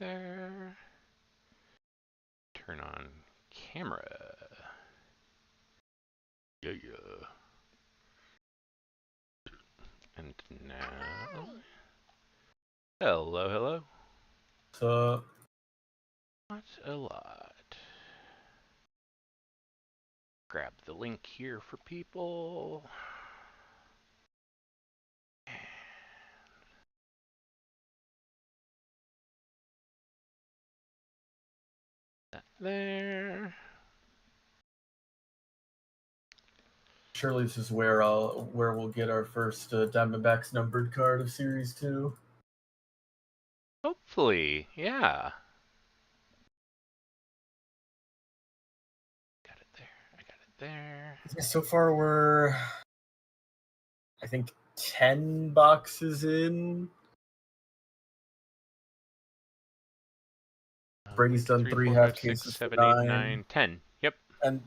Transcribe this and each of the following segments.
there. Turn on camera. Yeah. And now... Hello. So, Not a lot. Grab the link here for people. That there. surely this is where we'll get our first Diamondbacks numbered card of Series 2. Hopefully, yeah. Got it there. I got it there. So far, we're, I think, 10 boxes in. Brady's done 3, 3 4, half 5, 6, cases for 7, 8, 9. 9, 10. Yep. And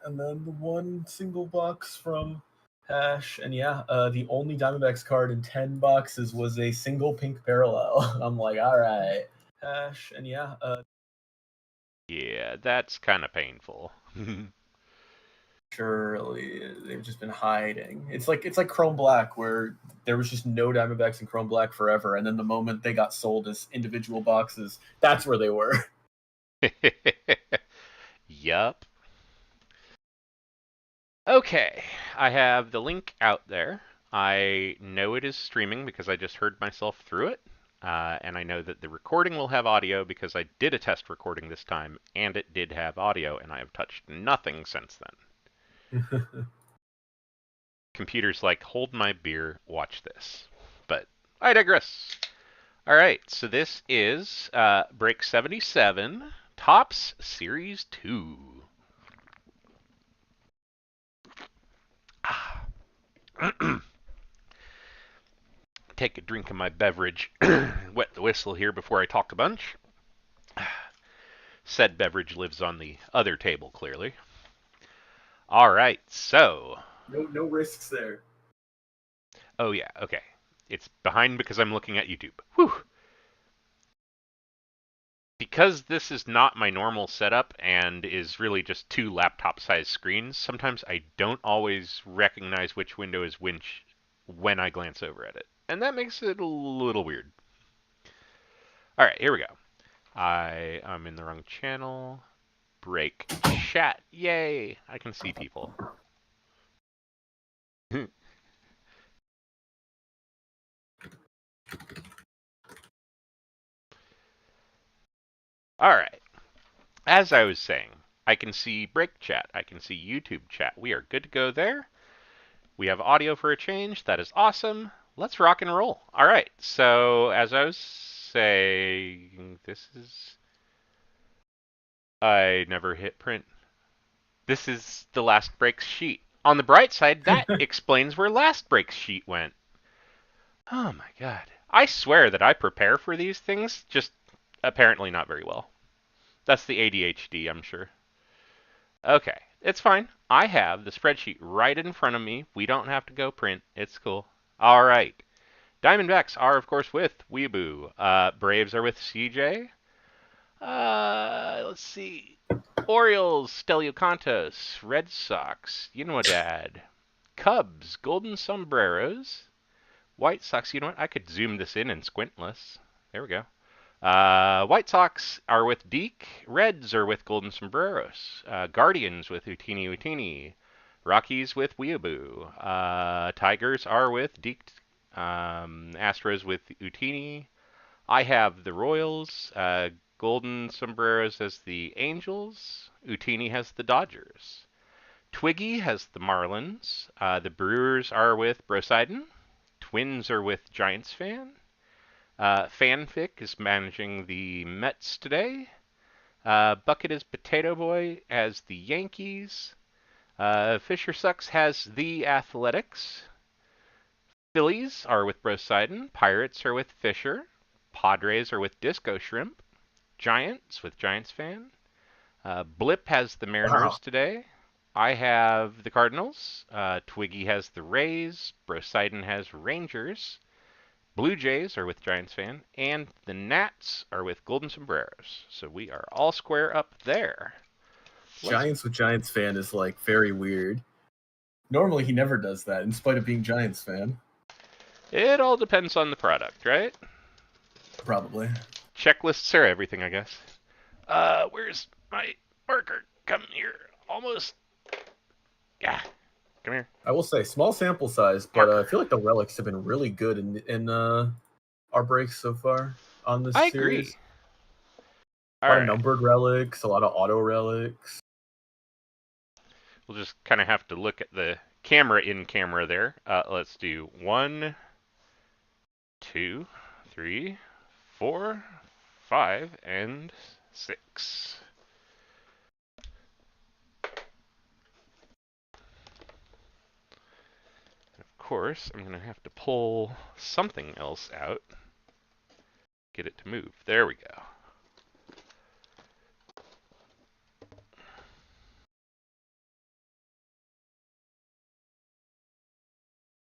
then the one single box from Hash. And the only Diamondbacks card in 10 boxes was a single pink parallel. I'm like, all right, Hash. And Yeah, that's kind of painful. surely they've just been hiding. It's like Chrome Black, where there was just no Diamondbacks in Chrome Black forever, and then the moment they got sold as individual boxes, that's where they were. Yup. Okay, I have the link out there. I know it is streaming because I just heard myself through it. And I know that the recording will have audio because I did a test recording this time and it did have audio, and I have touched nothing since then. Computer's like, hold my beer, watch this. But I digress. All right, so this is Break 77, Topps Series 2. Take a drink of my beverage, wet the whistle here before I talk a bunch. Said beverage lives on the other table, clearly. All right, so. No risks there. Oh, yeah, okay. It's behind because I'm looking at YouTube. Whew. Because this is not my normal setup and is really just 2 laptop-sized screens, sometimes I don't always recognize which window is which when I glance over at it. And that makes it a little weird. All right, here we go. I'm in the wrong channel. Break chat. Yay! I can see people. All right. As I was saying, I can see break chat. I can see YouTube chat. We are good to go there. We have audio for a change. That is awesome. Let's rock and roll. All right. So as I was saying, this is... I never hit print. This is the last break sheet. On the bright side, that explains where last break sheet went. Oh my god. I swear that I prepare for these things, just apparently not very well. That's the ADHD, I'm sure. Okay, it's fine. I have the spreadsheet right in front of me. We don't have to go print. It's cool. All right. Diamondbacks are, of course, with Weeaboo. Braves are with CJ. Let's see. Orioles, Stelio Cantos. Red Sox, Dad. Cubs, Golden Sombreros. White Sox, you know what? I could zoom this in and squintless. There we go. White Sox are with Deke. Reds are with Golden Sombreros. Guardians with Utini. Rockies with Weeaboo. Tigers are with Deke. Astros with Utini. I have the Royals. Golden Sombreros as the Angels. Utini has the Dodgers. Twiggy has the Marlins. The Brewers are with Brosidon. Twins are with Giants fan. Fanfic is managing the Mets today. Bucket is Potato Boy as the Yankees. Fisher Sucks has the Athletics. Phillies are with Brosidon. Pirates are with Fisher. Padres are with Disco Shrimp. Giants with Giants fan. Blip has the Mariners today. I have the Cardinals. Twiggy has the Rays. Brosidon has Rangers. Blue Jays are with Giants fan, and the Nats are with Golden Sombreros. So we are all square up there. Giants with Giants fan is like very weird. Normally he never does that, in spite of being Giants fan. It all depends on the product, right? Probably. Checklists are everything, I guess. Where's my marker? Come here. Almost. Yeah. Come here. I will say, small sample size, but I feel like the relics have been really good in our breaks so far on this I series. agree. A lot of numbered relics, a lot of auto relics. We'll just kind of have to look at the camera in camera there. Let's do 1, 2, 3, 4, 5, and 6. Of course, I'm going to have to pull something else out. Get it to move. There we go.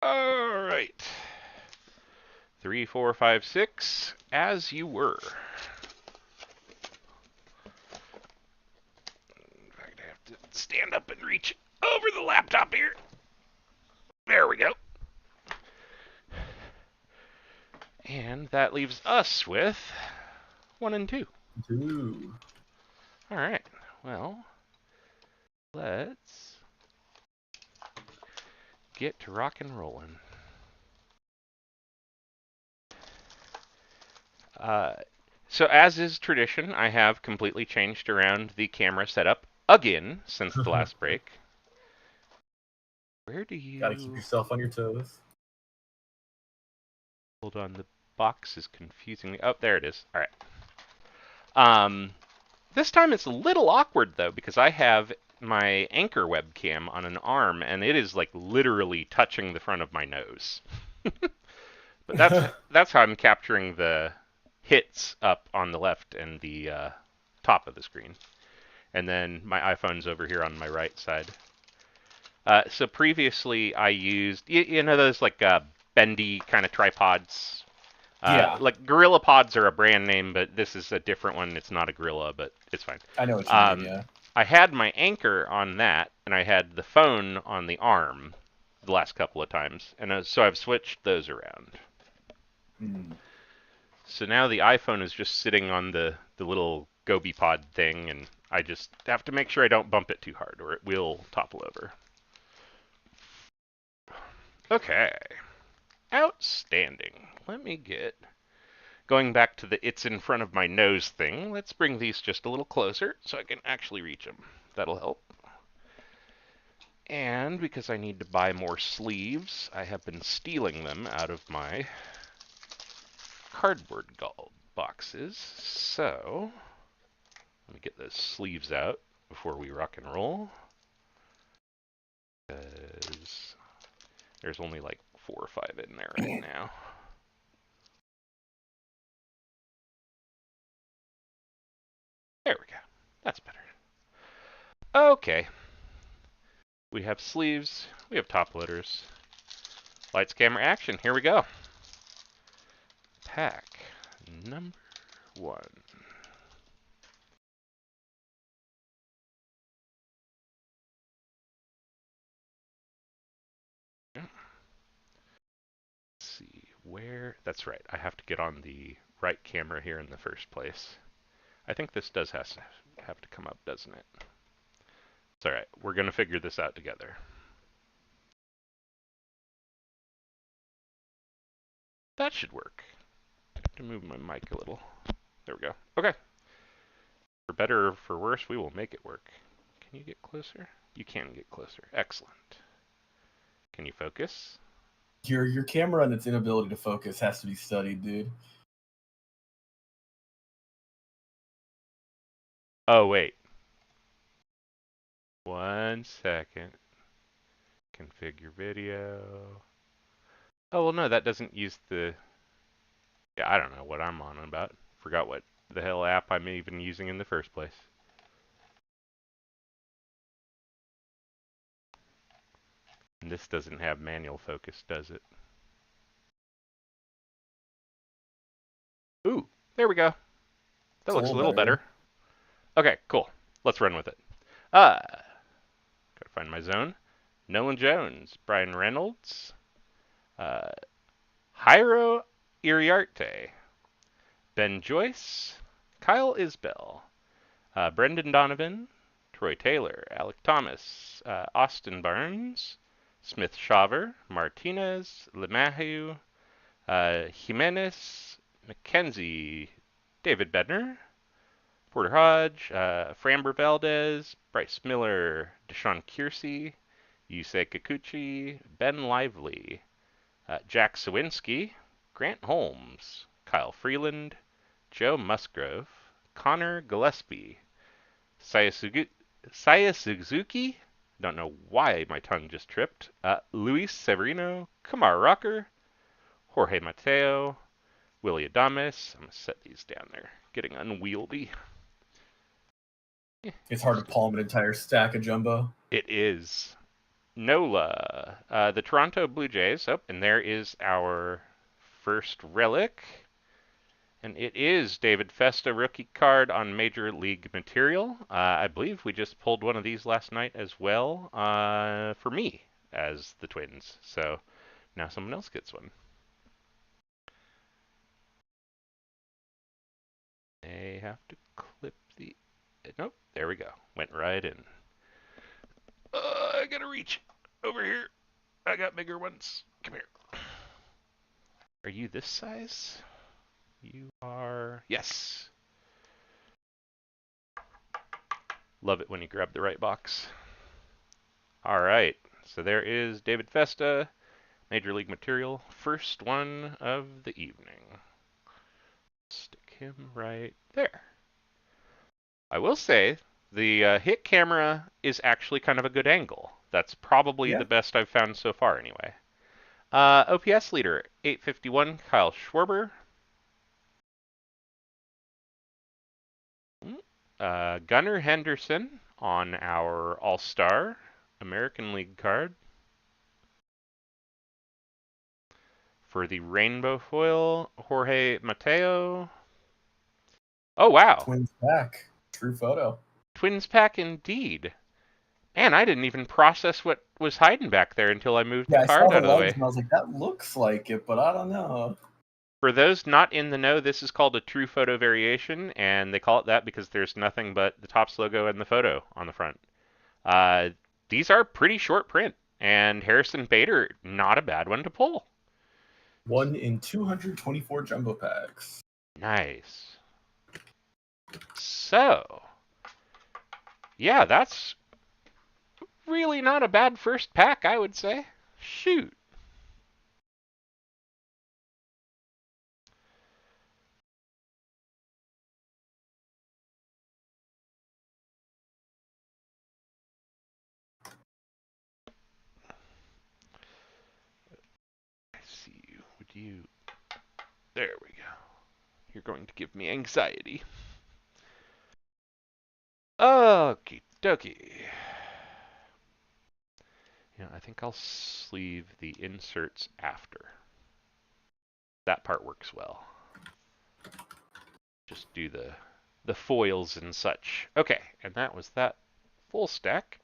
All right. 3, 4, 5, 6, as you were. In fact, I have to stand up and reach over the laptop here. There we go. And that leaves us with 1 and 2. 2. All right. Well, let's get to rock and rolling. So as is tradition, I have completely changed around the camera setup again since the last break. Where do you... Gotta keep yourself on your toes. Hold on, the box is confusing me. Oh, there it is. All right. This time it's a little awkward, though, because I have my Anker webcam on an arm, and it is, like, literally touching the front of my nose. But that's how I'm capturing the hits up on the left and the top of the screen. And then my iPhone's over here on my right side. So previously I used, you know those like bendy kind of tripods? Yeah. Like Gorilla Pods are a brand name, but this is a different one. It's not a Gorilla, but it's fine. I know what you mean, yeah. I had my Anker on that, and I had the phone on the arm the last couple of times. And so I've switched those around. So now the iPhone is just sitting on the little Gobi Pod thing, and I just have to make sure I don't bump it too hard, or it will topple over. Okay. Outstanding. Let me get... Going back to the it's in front of my nose thing, let's bring these just a little closer so I can actually reach them. That'll help. And because I need to buy more sleeves, I have been stealing them out of my cardboard boxes. So, let me get those sleeves out before we rock and roll. Because there's only like 4 or 5 in there right now. There we go. That's better. Okay. We have sleeves. We have top loaders. Lights, camera, action. Here we go. Pack number 1. Let's see where... That's right. I have to get on the right camera here in the first place. I think this does have to come up, doesn't it? It's alright. We're going to figure this out together. That should work. I have to move my mic a little. There we go. Okay. For better or for worse, we will make it work. Can you get closer? You can get closer. Excellent. Can you focus? Your camera and its inability to focus has to be studied, dude. Oh, wait. 1 second. Configure video. Oh, well, no, that doesn't use the... Yeah, I don't know what I'm on about. Forgot what the hell app I'm even using in the first place. And this doesn't have manual focus, does it? Ooh, there we go. That It's a looks a little little better. better. Okay, cool. Let's run with it. Gotta find my zone. Nolan Jones, Brian Reynolds, uh, Jairo Iriarte, Ben Joyce, Kyle Isbell, Brendan Donovan, Troy Taylor, Alec Thomas, Austin Barnes, Smith Shaver, Martinez, LeMahieu, Jimenez, McKenzie, David Bednar, Porter Hodge, Framber Valdez, Bryce Miller, Deshaun Kiersey, Yusei Kikuchi, Ben Lively, Jack Sawinski, Grant Holmes, Kyle Freeland, Joe Musgrove, Connor Gillespie, Saya Suzuki, don't know why my tongue just tripped, Luis Severino, Kamar Rocker, Jorge Mateo, Willie Adames. I'm going to set these down there. Getting unwieldy. It's hard to palm an entire stack of jumbo. It is. Nola, the Toronto Blue Jays. Oh, and there is our first relic. And it is David Festa rookie card on Major League Material. I believe we just pulled one of these last night as well for me as the Twins. So now someone else gets one. They have to clip the... Nope, there we go. Went right in. I gotta reach over here. I got bigger ones. Come here. Are you this size? You are... Yes. Love it when you grab the right box. All right. So there is David Festa, Major League Material, first one of the evening. Stick him right there. I will say the hit camera is actually kind of a good angle. That's probably the best I've found so far anyway. OPS leader, 851, Kyle Schwarber. Gunnar Henderson on our All-Star American League card. For the rainbow foil, Jorge Mateo. Oh, wow. Twins pack. True photo. Twins pack indeed. Man, I didn't even process what was hiding back there until I moved the card out of the way. And I was like, that looks like it, but I don't know. For those not in the know, this is called a true photo variation, and they call it that because there's nothing but the Topps logo and the photo on the front. These are pretty short print, and Harrison Bader, not a bad one to pull. 1 in 224 jumbo packs. Nice. So, yeah, that's really not a bad first pack, I would say. Shoot. I see you. Would you... There we go. You're going to give me anxiety. Okie dokie. You know, I think I'll sleeve the inserts after. That part works well. Just do the foils and such. Okay, and that was that full stack.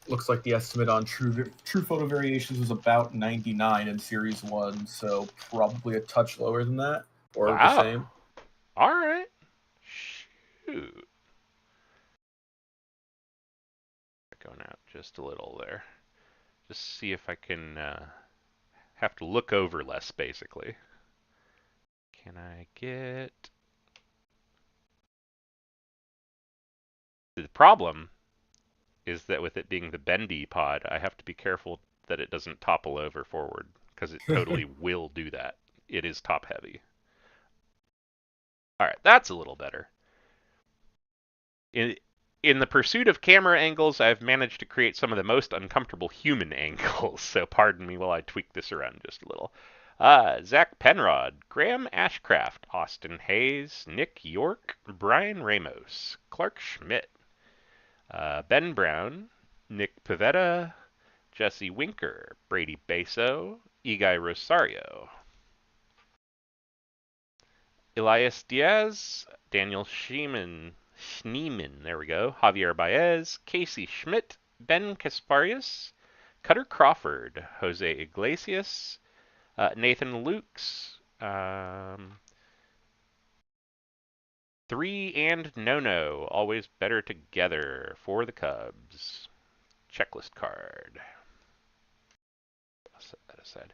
Looks like the estimate on true photo variations was about 99 in Series 1, so probably a touch lower than that, or the same. All right. Shoot. Going out just a little there. Just see if I can have to look over less, basically. Can I get... The problem is that with it being the bendy pod, I have to be careful that it doesn't topple over forward, because it totally will do that. It is top heavy. All right, that's a little better. In the pursuit of camera angles, I've managed to create some of the most uncomfortable human angles, so pardon me while I tweak this around just a little. Zach Penrod, Graham Ashcraft, Austin Hayes, Nick York, Brian Ramos, Clark Schmidt, Ben Brown, Nick Pivetta, Jesse Winker, Brady Baso, Iggy Rosario. Elias Diaz, Daniel Schneeman, there we go. Javier Baez, Casey Schmidt, Ben Kasparius, Cutter Crawford, Jose Iglesias, Nathan Lukes, 3 and No, always better together for the Cubs. Checklist card. I'll set that aside.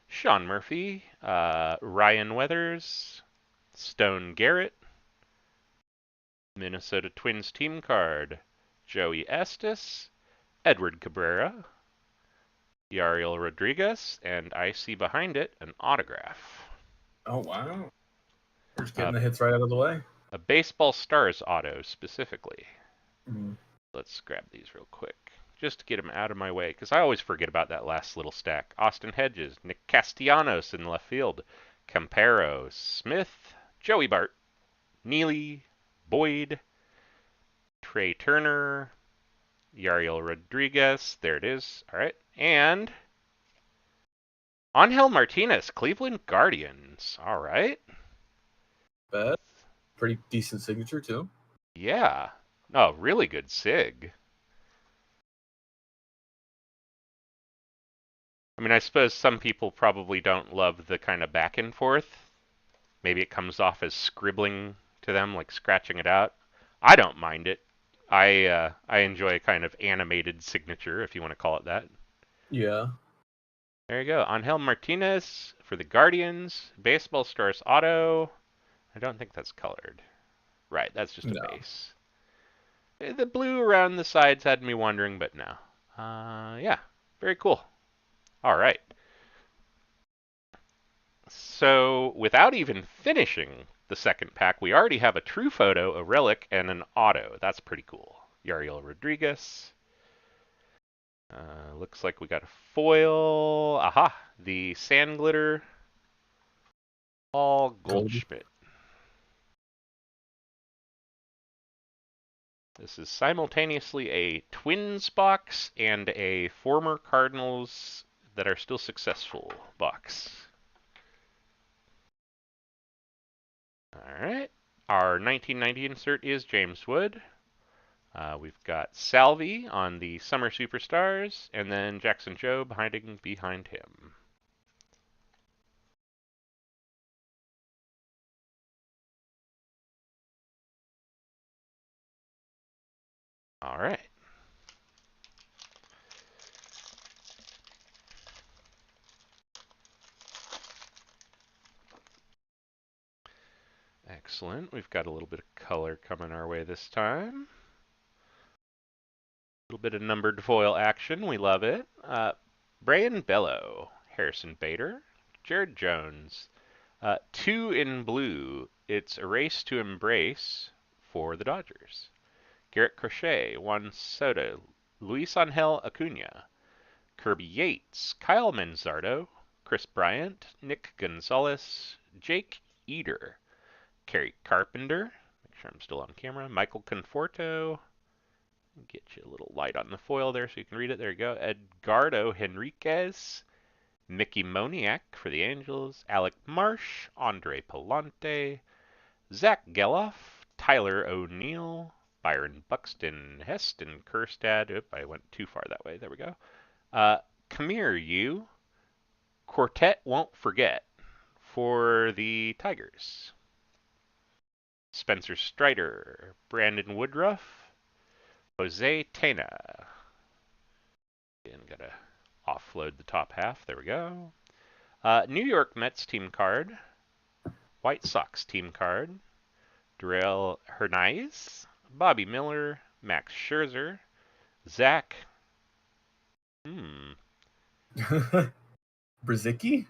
Sean Murphy, Ryan Weathers, Stone Garrett, Minnesota Twins team card, Joey Estes, Edward Cabrera, Yariel Rodriguez, and I see behind it an autograph. Oh, wow. We're just getting the hits right out of the way. A Baseball Stars auto, specifically. Mm-hmm. Let's grab these real quick, just to get them out of my way, because I always forget about that last little stack. Austin Hedges, Nick Castellanos in left field, Campero, Smith, Joey Bart, Neely, Boyd, Trey Turner, Yariel Rodriguez, there it is, all right, and Angel Martinez, Cleveland Guardians, all right. Bet. Pretty decent signature, too. Yeah, oh, really good sig. I mean, I suppose some people probably don't love the kind of back and forth. Maybe it comes off as scribbling to them, like scratching it out. I don't mind it. I enjoy a kind of animated signature, if you want to call it that. Yeah. There you go. Angel Martinez for the Guardians. Baseball Stars auto. I don't think that's colored. Right, that's just a base. The blue around the sides had me wondering, but no. Yeah, very cool. All right. So without even finishing the second pack, we already have a true photo, a relic, and an auto. That's pretty cool. Yariel Rodriguez. Looks like we got a foil. Aha! The Sand Glitter. Paul Goldschmidt. This is simultaneously a Twins box and a former Cardinals that are still successful box. Alright. Our 1990 insert is James Wood. We've got Salvi on the Summer Superstars, and then Jackson Joe behind him. All right. Excellent. We've got a little bit of color coming our way this time. A little bit of numbered foil action. We love it. Brayan Bello, Harrison Bader, Jared Jones. 2 in blue. It's a race to embrace for the Dodgers. Garrett Crochet, Juan Soto, Luis Angel Acuna, Kirby Yates, Kyle Manzardo, Chris Bryant, Nick Gonzalez, Jake Eder, Kerry Carpenter, make sure I'm still on camera, Michael Conforto, get you a little light on the foil there so you can read it, there you go, Edgardo Henriquez, Mickey Moniak for the Angels, Alec Marsh, Andre Palante, Zach Geloff, Tyler O'Neill, Byron Buxton, Heston Kjerstad. Oop, I went too far that way. There we go. Kamir Yu, Quartet Won't Forget for the Tigers. Spencer Strider, Brandon Woodruff, Jose Tena. Again, gotta offload the top half. There we go. New York Mets team card. White Sox team card. Darrell Hernaiz, Bobby Miller, Max Scherzer, Zach. Brzicki?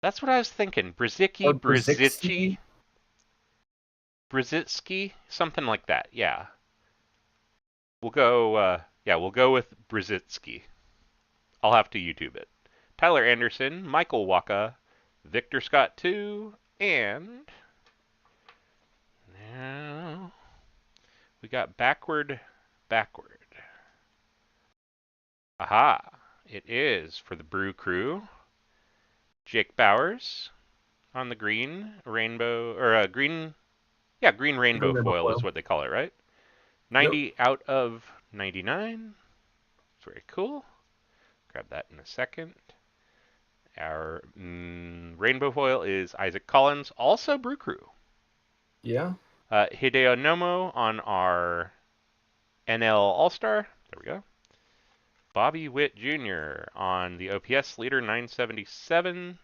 That's what I was thinking. Brzicki, Brzicki, Brzicki, something like that. Yeah. We'll go. We'll go with Brzicki. I'll have to YouTube it. Tyler Anderson, Michael Wacha, Victor Scott 2, and now we got backward. Aha! It is for the Brew Crew. Jake Bowers on the green rainbow, or green rainbow Green Rainbow foil is foil. what they call it, right? Yep. 90 out of 99. It's very cool. Grab that in a second. Our rainbow foil is Isaac Collins, also Brew Crew. Yeah. Hideo Nomo on our NL All-Star. There we go. Bobby Witt Jr. on the OPS leader, 977.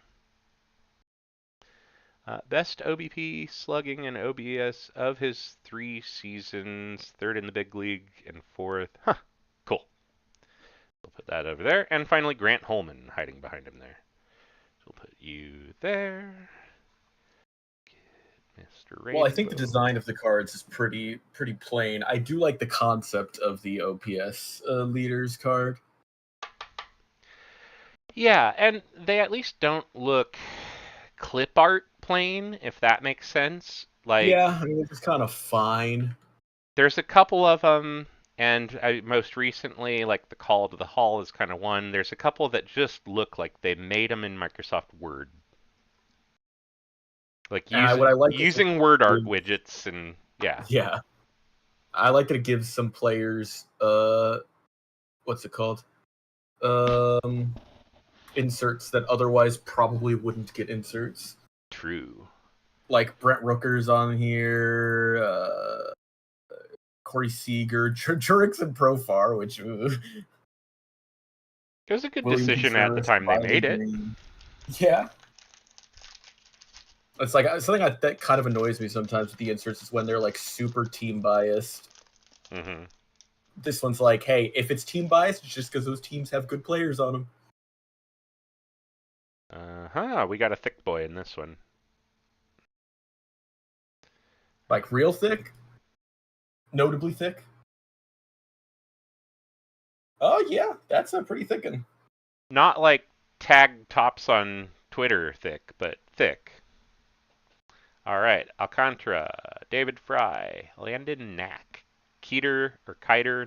Best OBP, slugging, and OBS of his 3 seasons. Third in the big league and fourth. Huh. Cool. We'll put that over there. And finally, Grant Holman hiding behind him there. So we'll put you there. Mr. Rainbow. Well, I think the design of the cards is pretty plain. I do like the concept of the OPS leaders card. Yeah, and they at least don't look clip art plain, if that makes sense. Like, Yeah, I mean it's just kind of fine. there's a couple of them, and most recently, like the Call to the Hall is kind of one. There's a couple that just look like they made them in Microsoft Word. Like And what I like is using word art widgets, and yeah. Yeah, I like that it gives some players what's it called? Inserts that otherwise probably wouldn't get inserts. True. Like Brent Rooker's on here, Corey Seager, Jurickson Profar, which It was a good William decision at the Contreras, time they Riley made it. Green. Yeah. It's like something that kind of annoys me sometimes with the inserts is when they're like super team biased. Mm-hmm. This one's like, hey, if it's team biased, it's just because those teams have good players on them. We got a thick boy in this one. Like real thick? Notably thick? Oh yeah, that's a pretty thick one. Not like tag tops on Twitter thick, but thick. All right, Alcantara, David Fry, Landon Knack, Kiter,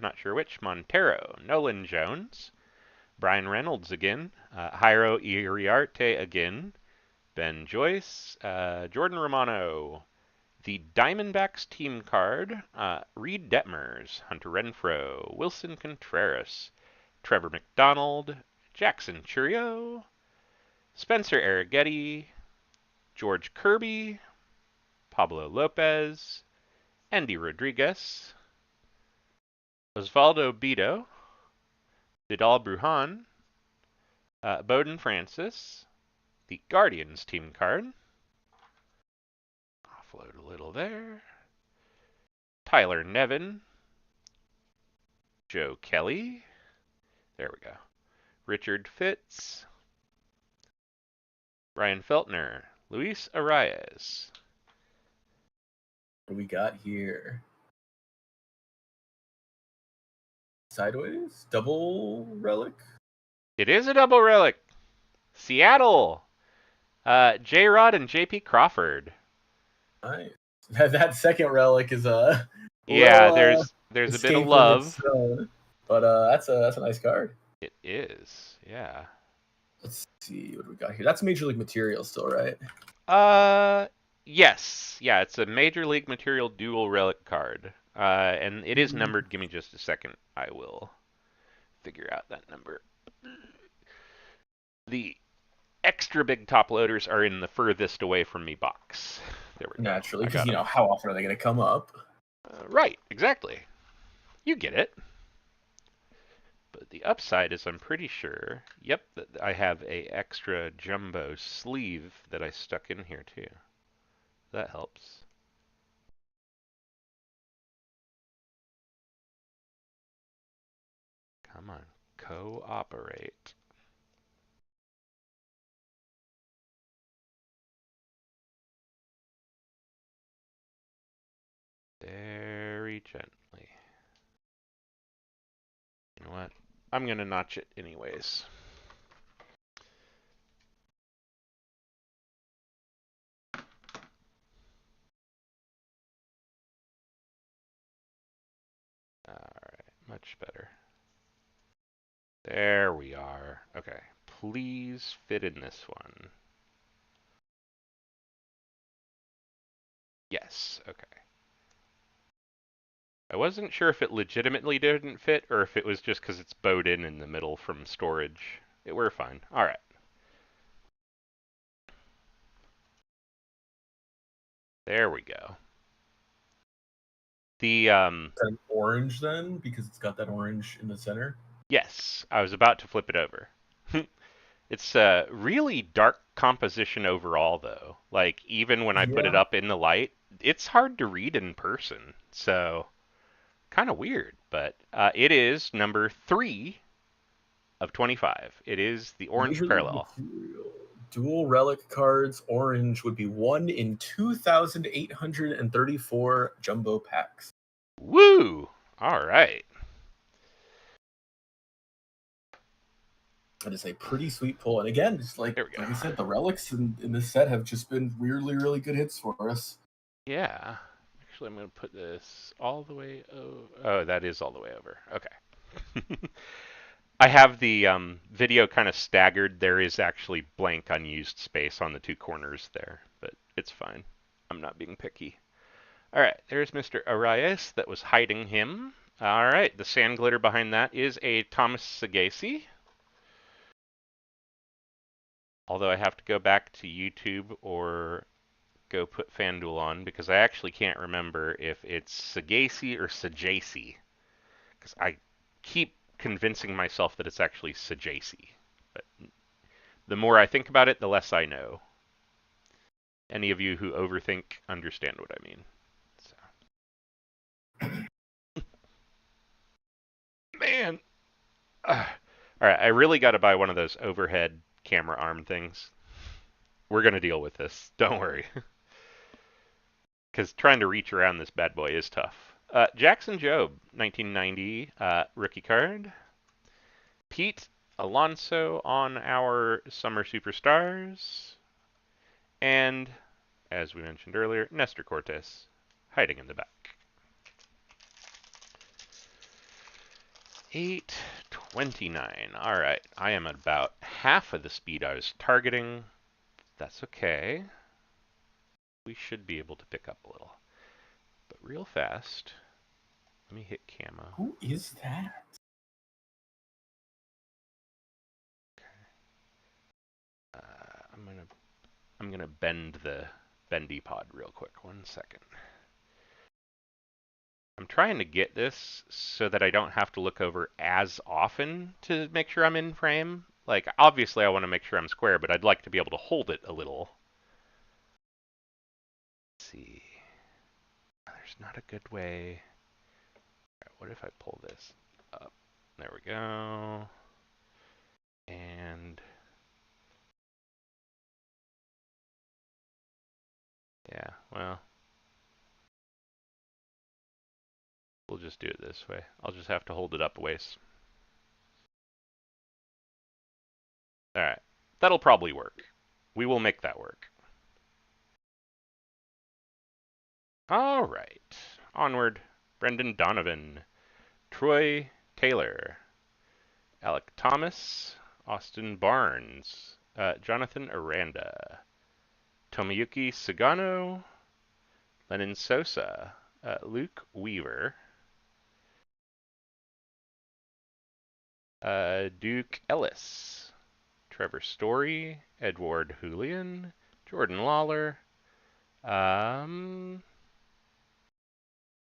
not sure which, Montero, Nolan Jones, Brian Reynolds again, Jairo Iriarte again, Ben Joyce, Jordan Romano, the Diamondbacks team card, Reed Detmers, Hunter Renfroe, Wilson Contreras, Trevor McDonald, Jackson Churio, Spencer Arrighetti, George Kirby, Pablo Lopez, Andy Rodriguez, Osvaldo Bido, Vidal Brujan, Bowden Francis, the Guardians team card. Offload a little there. Tyler Nevin, Joe Kelly. There we go. Richard Fitz, Brian Feltner, Luis Arias. What do we got here? Sideways? Double relic? It is a double relic. Seattle. J-Rod and J.P. Crawford. Nice. That second relic is a Yeah, little, there's a bit of escape love. its own, but that's a nice card. It is, yeah. Let's see what we got here. That's Major League Material still, right? Yes. Yeah, it's a Major League Material dual relic card. And it is numbered. Give me just a second. I will figure out that number. The extra big top loaders are in the furthest away from me box. There we go. Naturally, because how often are they going to come up? Right, exactly. You get it. But the upside is I'm pretty sure, yep, that I have a extra jumbo sleeve that I stuck in here too. That helps. Come on, cooperate. Very gently. You know what? I'm going to notch it anyways. Alright, much better. There we are. Okay. Please fit in this one. Yes. Okay. I wasn't sure if it legitimately didn't fit or if it was just because it's bowed in the middle from storage. We're fine. All right. There we go. The An orange then, because it's got that orange in the center. yes, I was about to flip it over. It's a really dark composition overall, though. Like, even when I put it Yeah. up in the light, it's hard to read in person. So, kind of weird. But it is number 3 of 25. It is the orange Usually parallel. material. Dual relic cards, orange would be 1 in 2,834 jumbo packs. Woo! All right. That is a pretty sweet pull. And again, just There we go. like I said, the relics in this set have just been really, really good hits for us. Yeah. Actually, I'm going to put this all the way over. Oh, that is all the way over. Okay. I have the video kind of staggered. There is actually blank unused space on the 2 corners there, but it's fine. I'm not being picky. All right, there's Mr. Arias that was hiding him. All right, the sand glitter behind that is a Thomas Sagasi. Although I have to go back to YouTube or go put FanDuel on because I actually can't remember if it's Sagasi or Sajasi. Because I keep convincing myself that it's actually Sajasi. But the more I think about it, the less I know. Any of you who overthink understand what I mean. So. Man. All right, I really got to buy one of those overhead camera arm things. We're going to deal with this. Don't worry. Because trying to reach around this bad boy is tough. Jackson Jobe, 1990 rookie card. Pete Alonso on our Summer Superstars. And, as we mentioned earlier, Nestor Cortes hiding in the back. 829. All right, I am at about half of the speed I was targeting. That's okay. We should be able to pick up a little. But real fast, let me hit camo. Who is that? I'm gonna bend the bendy pod real quick. 1 second. I'm trying to get this so that I don't have to look over as often to make sure I'm in frame. Like, obviously I want to make sure I'm square, but I'd like to be able to hold it a little. Let's see. There's not a good way. Right, what if I pull this up? There we go. And yeah, well, we'll just do it this way. I'll just have to hold it up a ways. Alright, that'll probably work. We will make that work. Alright, onward. Brendan Donovan, Troy Taylor, Alec Thomas, Austin Barnes, Jonathan Aranda, Tomoyuki Sugano, Lennon Sosa, Luke Weaver, Duke Ellis, Trevor Story, Edward Julian, Jordan Lawler,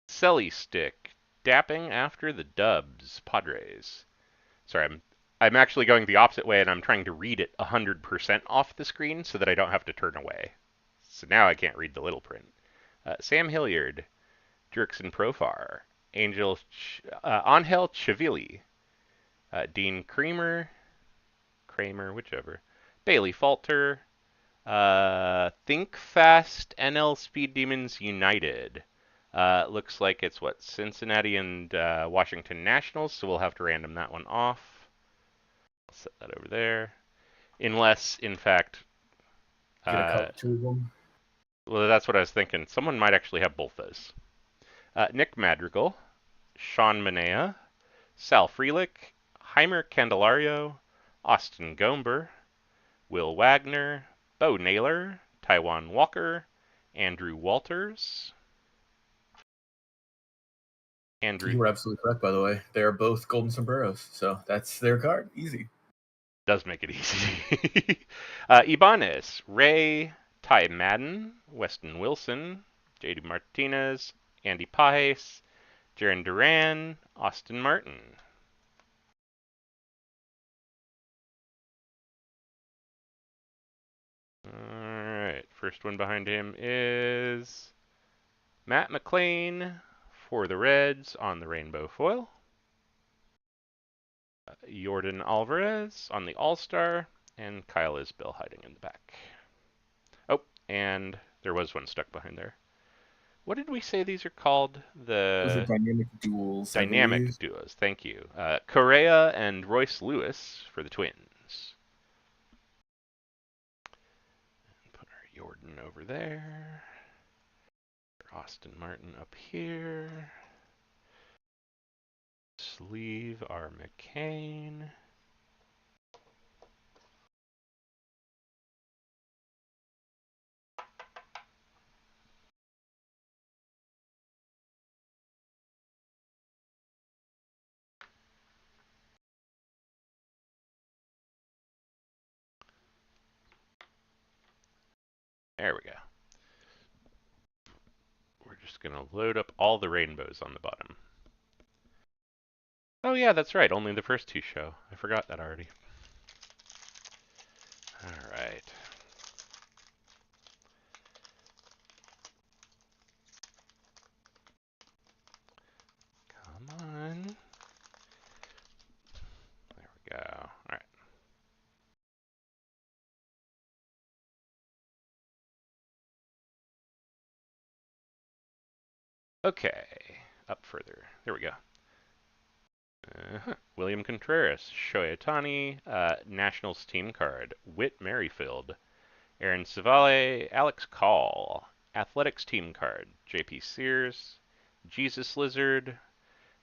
Selly Stick, dapping after the Dubs, Padres. Sorry, I'm actually going the opposite way, and I'm trying to read it 100% off the screen so that I don't have to turn away. So now I can't read the little print. Sam Hilliard, Jurickson Profar, Angel Angel Chavili, Dean Kramer, whichever, Bailey Falter, Think Fast, NL Speed Demons United. Looks like it's what, Cincinnati and Washington Nationals, so we'll have to random that one off. I'll set that over there. Unless, in fact, Get a couple, 2 of them. well, that's what I was thinking. Someone might actually have both those. Nick Madrigal, Sean Manea, Sal Frelick, Heimer Candelario, Austin Gomber, Will Wagner, Bo Naylor, Taiwan Walker, Andrew Walters, Andrew You were absolutely correct, by the way. They are both golden sombreros, so that's their card. Easy. does make it easy. Ibanez, Ray, Ty Madden, Weston Wilson, JD Martinez, Andy Pajes, Jaron Duran, Austin Martin. Alright, first one behind him is Matt McLean for the Reds on the rainbow foil. Jordan Alvarez on the All-Star, and Kyle Isbell hiding in the back. Oh, and there was one stuck behind there. What did we say these are called? Those are The dynamic duels, I dynamic believe. duos. Thank you. Correa and Royce Lewis for the Twins. Put our Jordan over there. Austin Martin up here. Sleeve our McCain. There we go. We're just going to load up all the rainbows on the bottom. Oh yeah, that's right. Only the first two show. I forgot that already. Alright. Come on. There we go. Alright. Okay. Up further. There we go. William Contreras, Shohei Ohtani, Nationals team card, Whit Merrifield, Aaron Civale, Alex Call, Athletics team card, JP Sears, Jesus Lizard,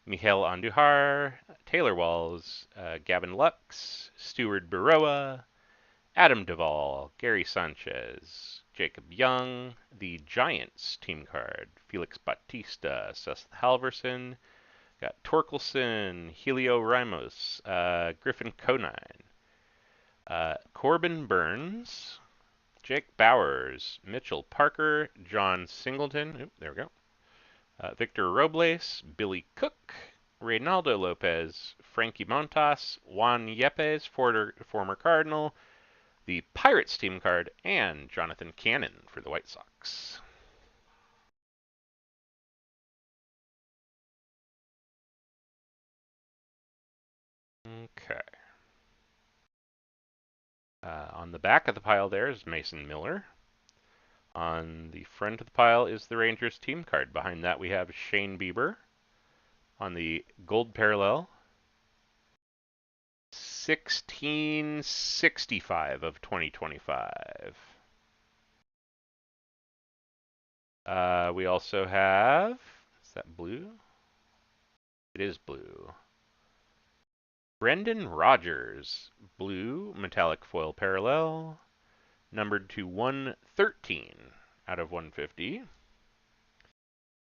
Mihail Andujar, Taylor Walls, Gavin Lux, Stewart Baroa, Adam Duvall, Gary Sanchez, Jacob Young, the Giants team card, Felix Bautista, Seth Halverson, got Torkelson, Helio Ramos, Griffin Conine, Corbin Burns, Jake Bowers, Mitchell Parker, John Singleton, there we go, Victor Robles, Billy Cook, Reynaldo Lopez, Frankie Montas, Juan Yepes, former Cardinal, the Pirates team card, and Jonathan Cannon for the White Sox. Okay. On the back of the pile there is Mason Miller. On the front of the pile is the Rangers team card. Behind that we have Shane Bieber. On the gold parallel, 1665 of 2025. We also have, is that blue? It is blue. Brendan Rodgers, blue, metallic foil parallel, numbered to 113 out of 150.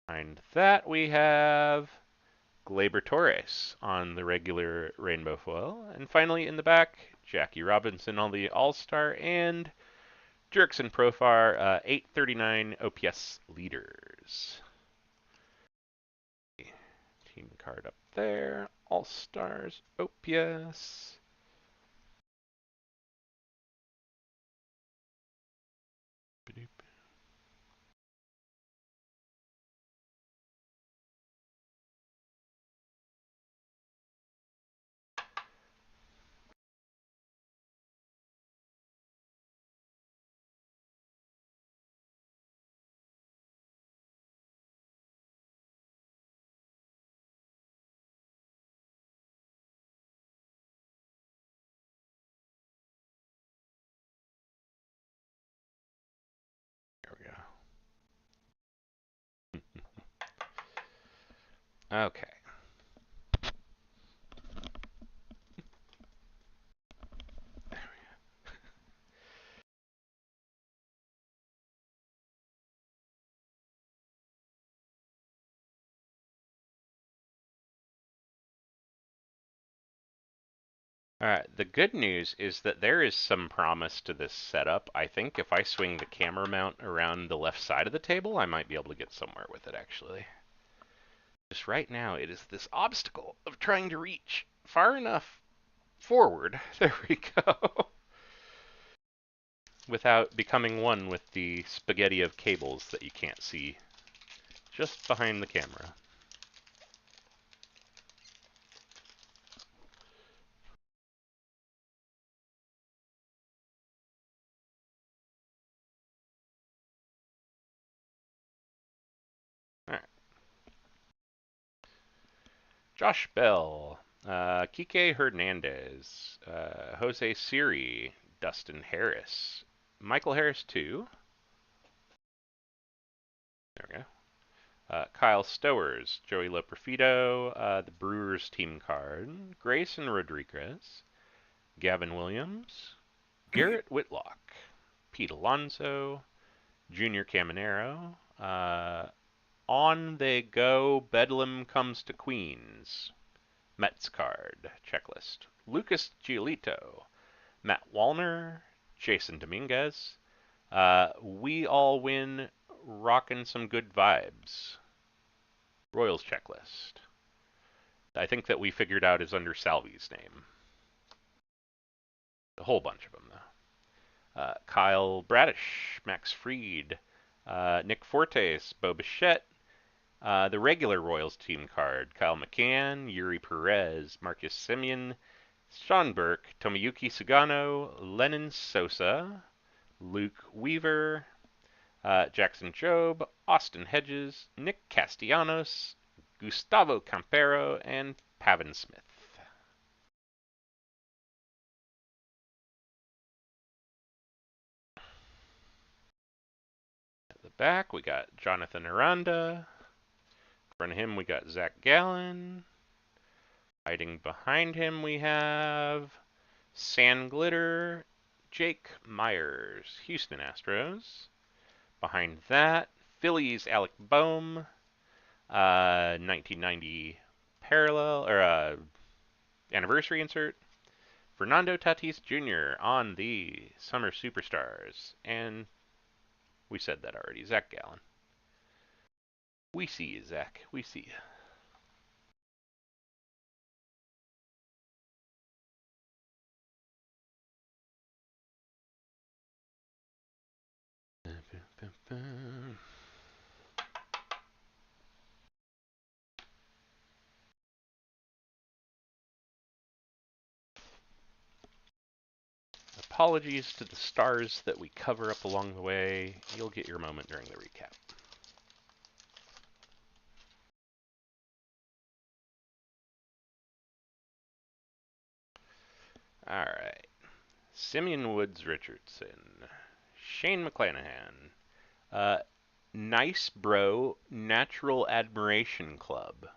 Behind that we have Gleyber Torres on the regular rainbow foil. And finally in the back, Jackie Robinson on the All-Star and Jurickson Profar 839 OPS leaders. Team card up there. All-Stars OPS. There we go. Okay. Alright, the good news is that there is some promise to this setup. I think if I swing the camera mount around the left side of the table, I might be able to get somewhere with it, actually. Just right now, it is this obstacle of trying to reach far enough forward, there we go, without becoming one with the spaghetti of cables that you can't see just behind the camera. Alright. Josh Bell, Kike Hernandez, Jose Siri, Dustin Harris, Michael Harris 2. There we go. Kyle Stowers, Joey Loperfido, the Brewers team card, Grayson Rodriguez, Gavin Williams, Garrett Whitlock, Pete Alonso, Junior Caminero, On They Go, Bedlam Comes to Queens, Mets card, checklist, Lucas Giolito, Matt Wallner, Jason Dominguez, We All Win, Rockin' Some Good Vibes, Royals checklist. I think that we figured out is under Salvi's name. A whole bunch of them, though. Kyle Bradish, Max Fried, Nick Fortes, Bo Bichette, the regular Royals team card, Kyle McCann, Yuri Perez, Marcus Semien, Sean Burke, Tomoyuki Sugano, Lennon Sosa, Luke Weaver, Jackson Job, Austin Hedges, Nick Castellanos, Gustavo Campero, and Pavin Smith. At the back, we got Jonathan Aranda. In front of him, we got Zach Gallen. Hiding behind him, we have San Glitter, Jake Myers, Houston Astros. Behind that, Phillies Alec Boehm, 1990 parallel or anniversary insert. Fernando Tatis Jr. on the Summer Superstars, and we said that already. Zach Gallen. We see you, Zach. We see you. Apologies to the stars that we cover up along the way. You'll get your moment during the recap. All right. Simeon Woods Richardson. Shane McClanahan. Nice Bro Natural Admiration Club.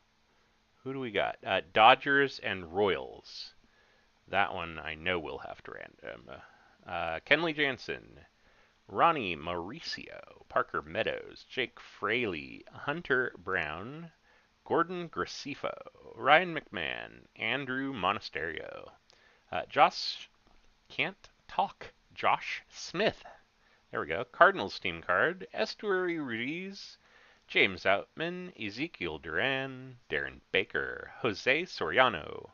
Who do we got? Dodgers and Royals. That one I know we'll have to random. Kenley Jansen, Ronnie Mauricio, Parker Meadows, Jake Fraley, Hunter Brown, Gordon Gracefo, Ryan McMahon, Andrew Monasterio, Josh Smith. There we go. Cardinals team card, Estuary Ruiz, James Outman, Ezekiel Duran, Darren Baker, Jose Soriano,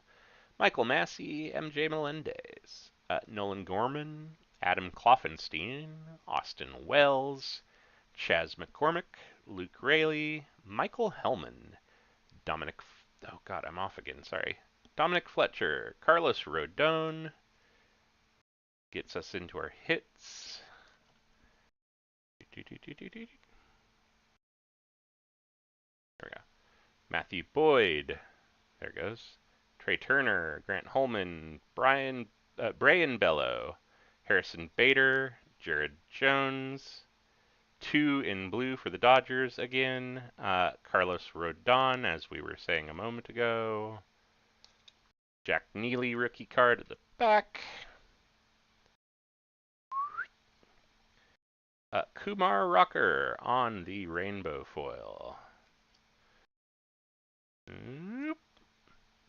Michael Massey, MJ Melendez, Nolan Gorman, Adam Kloffenstein, Austin Wells, Chaz McCormick, Luke Rayleigh, Michael Hellman, Dominic. Oh God, I'm off again. Sorry. Dominic Fletcher, Carlos Rodon. Gets us into our hits. There we go. Matthew Boyd. There goes. Trey Turner, Grant Holman, Brian Bello, Harrison Bader, Jared Jones, 2 in blue for the Dodgers again, Carlos Rodon, as we were saying a moment ago, Jack Neely rookie card at the back, Kumar Rocker on the rainbow foil.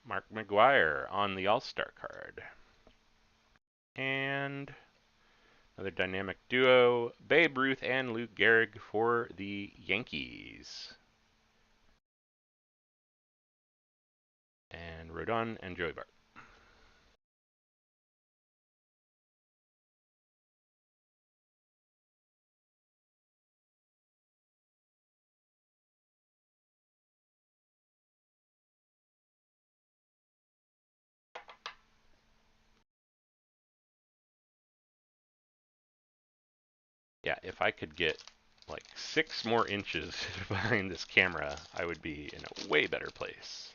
Mark McGuire on the All-Star card. And another dynamic duo, Babe Ruth and Lou Gehrig for the Yankees. And Rodon and Joey Bart. Yeah, if I could get like 6 more inches behind this camera, I would be in a way better place.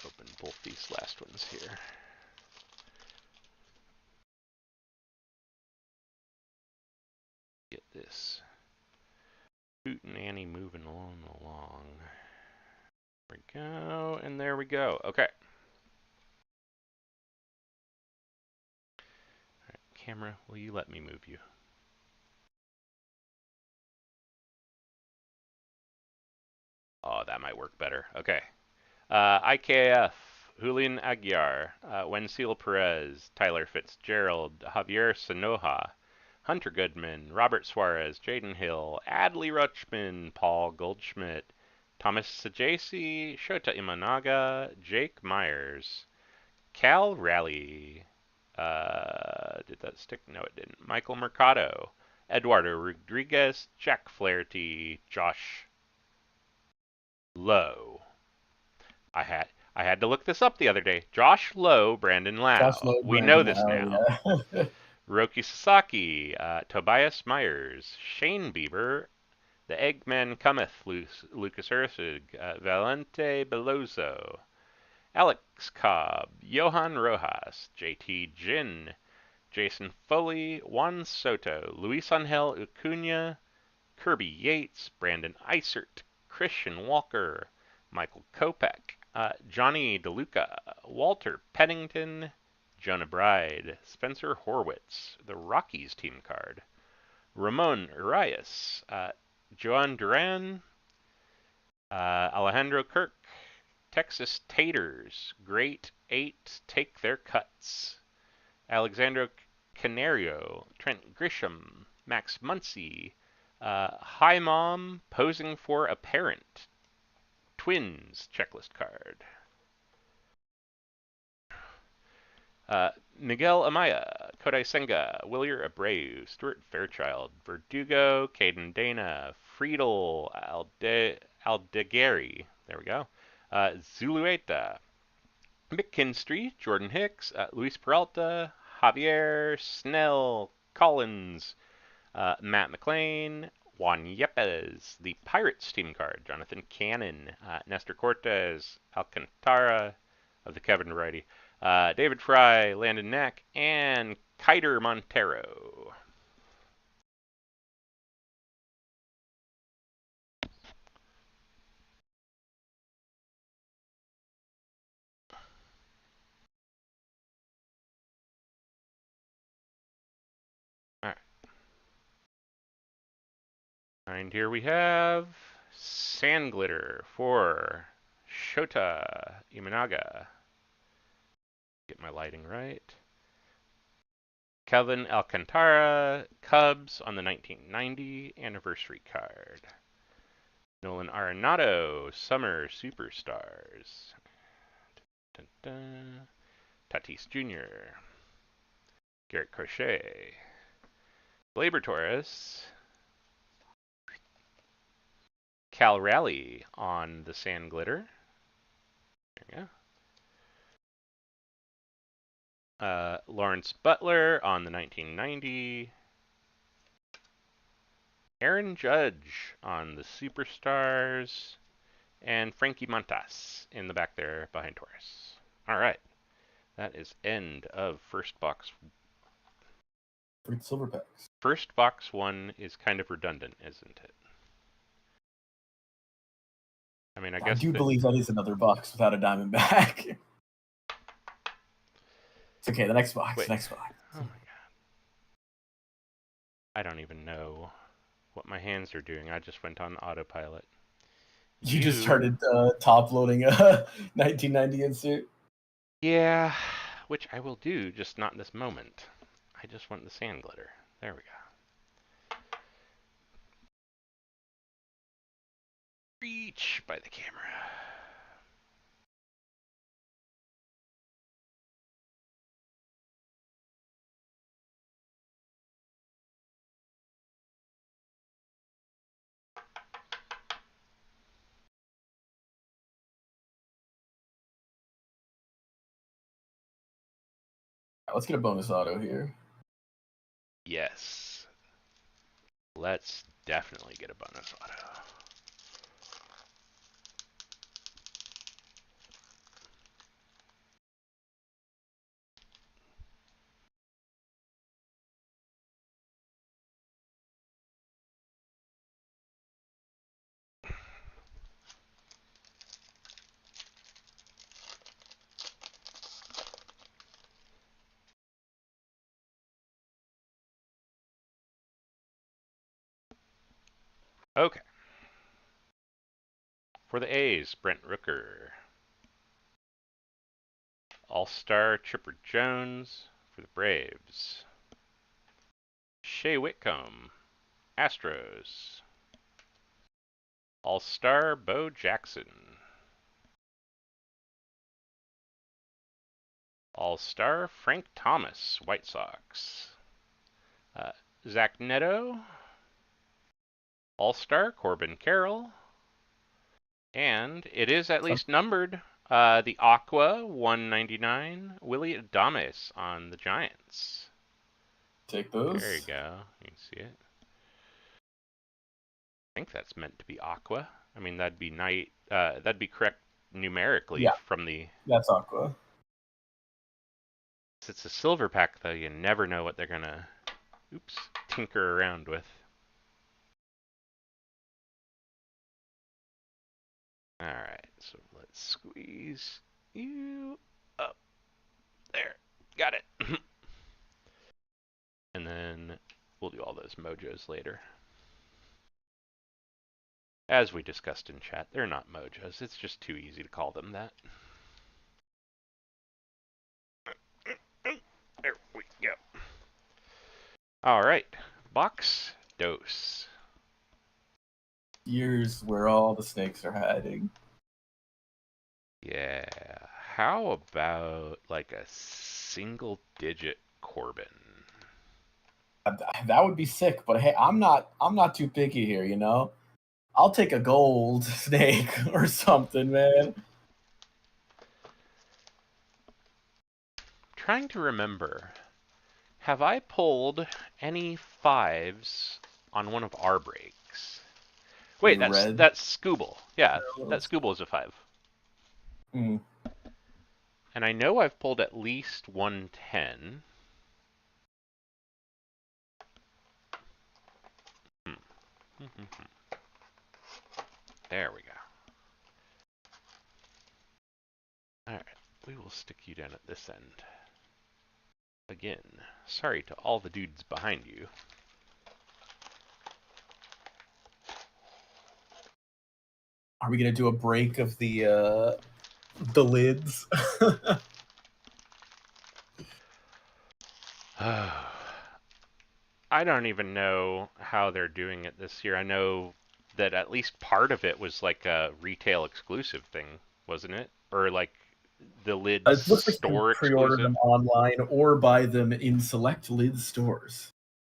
Open both these last ones here. Get this hootenanny moving along. There we go, and there we go. Okay. All right, camera, will you let me move you? Oh, that might work better. Okay. IKF, Julian Aguiar, Wensil Perez, Tyler Fitzgerald, Javier Sanoja, Hunter Goodman, Robert Suarez, Jaden Hill, Adley Rutschman, Paul Goldschmidt, Thomas Sajasi, Shota Imanaga, Jake Myers, Cal Raleigh, did that stick? No, it didn't. Michael Mercado, Eduardo Rodriguez, Jack Flaherty, Josh Lowe. I had to look this up the other day. Josh Lowe, Brandon Lau. Josh Lowe, We Brandon know this Lau, now. yeah. Roki Sasaki, Tobias Myers, Shane Bieber, the Eggman Cometh, Lucas Ursig, Valente Beloso, Alex Cobb, Johan Rojas, JT Jin, Jason Foley, Juan Soto, Luis Angel Acuna, Kirby Yates, Brandon Eisert, Christian Walker, Michael Kopech, Johnny DeLuca, Walter Pennington, Jonah Bride, Spencer Horwitz, the Rockies team card, Ramon Urias, Joan Duran, Alejandro Kirk, Texas Taters, Great 8 Take Their Cuts, Alexandro Canario, Trent Grisham, Max Muncy, Hi Mom posing for a parent, Twins checklist card. Miguel Amaya, Kodai Senga, Willier Abreu, Stuart Fairchild, Verdugo, Caden Dana, Friedel, Aldegari, there we go, Zulueta, Mick Kinstry, Jordan Hicks, Luis Peralta, Javier Snell, Collins, Matt McLean, Juan Yepes, the Pirates team card, Jonathan Cannon, Nestor Cortez, Alcantara of the Kevin variety, David Fry, Landon Neck, and Kiter Montero. All right. And here we have Sand Glitter for Shota Imanaga. Get my lighting right. Kelvin Alcantara, Cubs on the 1990 anniversary card. Nolan Arenado, Summer Superstars. Dun, dun. Tatis Jr. Garrett Crochet. Gleyber Torres. Cal Raleigh on the Sand Glitter. There you go. Lawrence Butler on the 1990. Aaron Judge on the Superstars. And Frankie Montas in the back there behind Torres. All right. That is end of first box. Silver packs. First box one is kind of redundant, isn't it? I mean, I guess I do believe that is another box without a Diamondback. It's okay. The next box. Wait. Next box. Oh my god. I don't even know what my hands are doing. I just went on autopilot. You just started top loading a 1990 insert. Yeah, which I will do, just not in this moment. I just want the sand glitter. There we go. Reach by the camera. Let's get a bonus auto here. Yes. Let's definitely get a bonus auto. Okay. For the A's, Brent Rooker. All-Star Chipper Jones for the Braves. Shea Whitcomb, Astros. All-Star Bo Jackson. All-Star Frank Thomas, White Sox. Zach Neto. All-Star Corbin Carroll. And it is at least numbered. The Aqua 199, Willie Adames on the Giants. Take those. There you go. You can see it. I think that's meant to be Aqua. I mean, that'd be that'd be correct numerically from the. That's Aqua. It's a silver pack, though. You never know what they're gonna, tinker around with. All right, so let's squeeze you up. There, got it. And then we'll do all those mojos later. As we discussed in chat, they're not mojos. It's just too easy to call them that. There we go. All right, box dose. Here's where all the snakes are hiding. Yeah. How about like a single digit Corbin? That would be sick, but hey, I'm not too picky here, you know? I'll take a gold snake or something, man. Trying to remember. Have I pulled any fives on one of our breaks? Wait, that's Scooble. Yeah, that Scooble is a 5. Mm. And I know I've pulled at least 110. There we go. Alright, we will stick you down at this end. Again, sorry to all the dudes behind you. Are we gonna do a break of the lids? I don't even know how they're doing it this year. I know that at least part of it was like a retail exclusive thing, wasn't it? Or like the Lids it looks like store you can pre-order exclusive. them online or buy them in select Lids stores.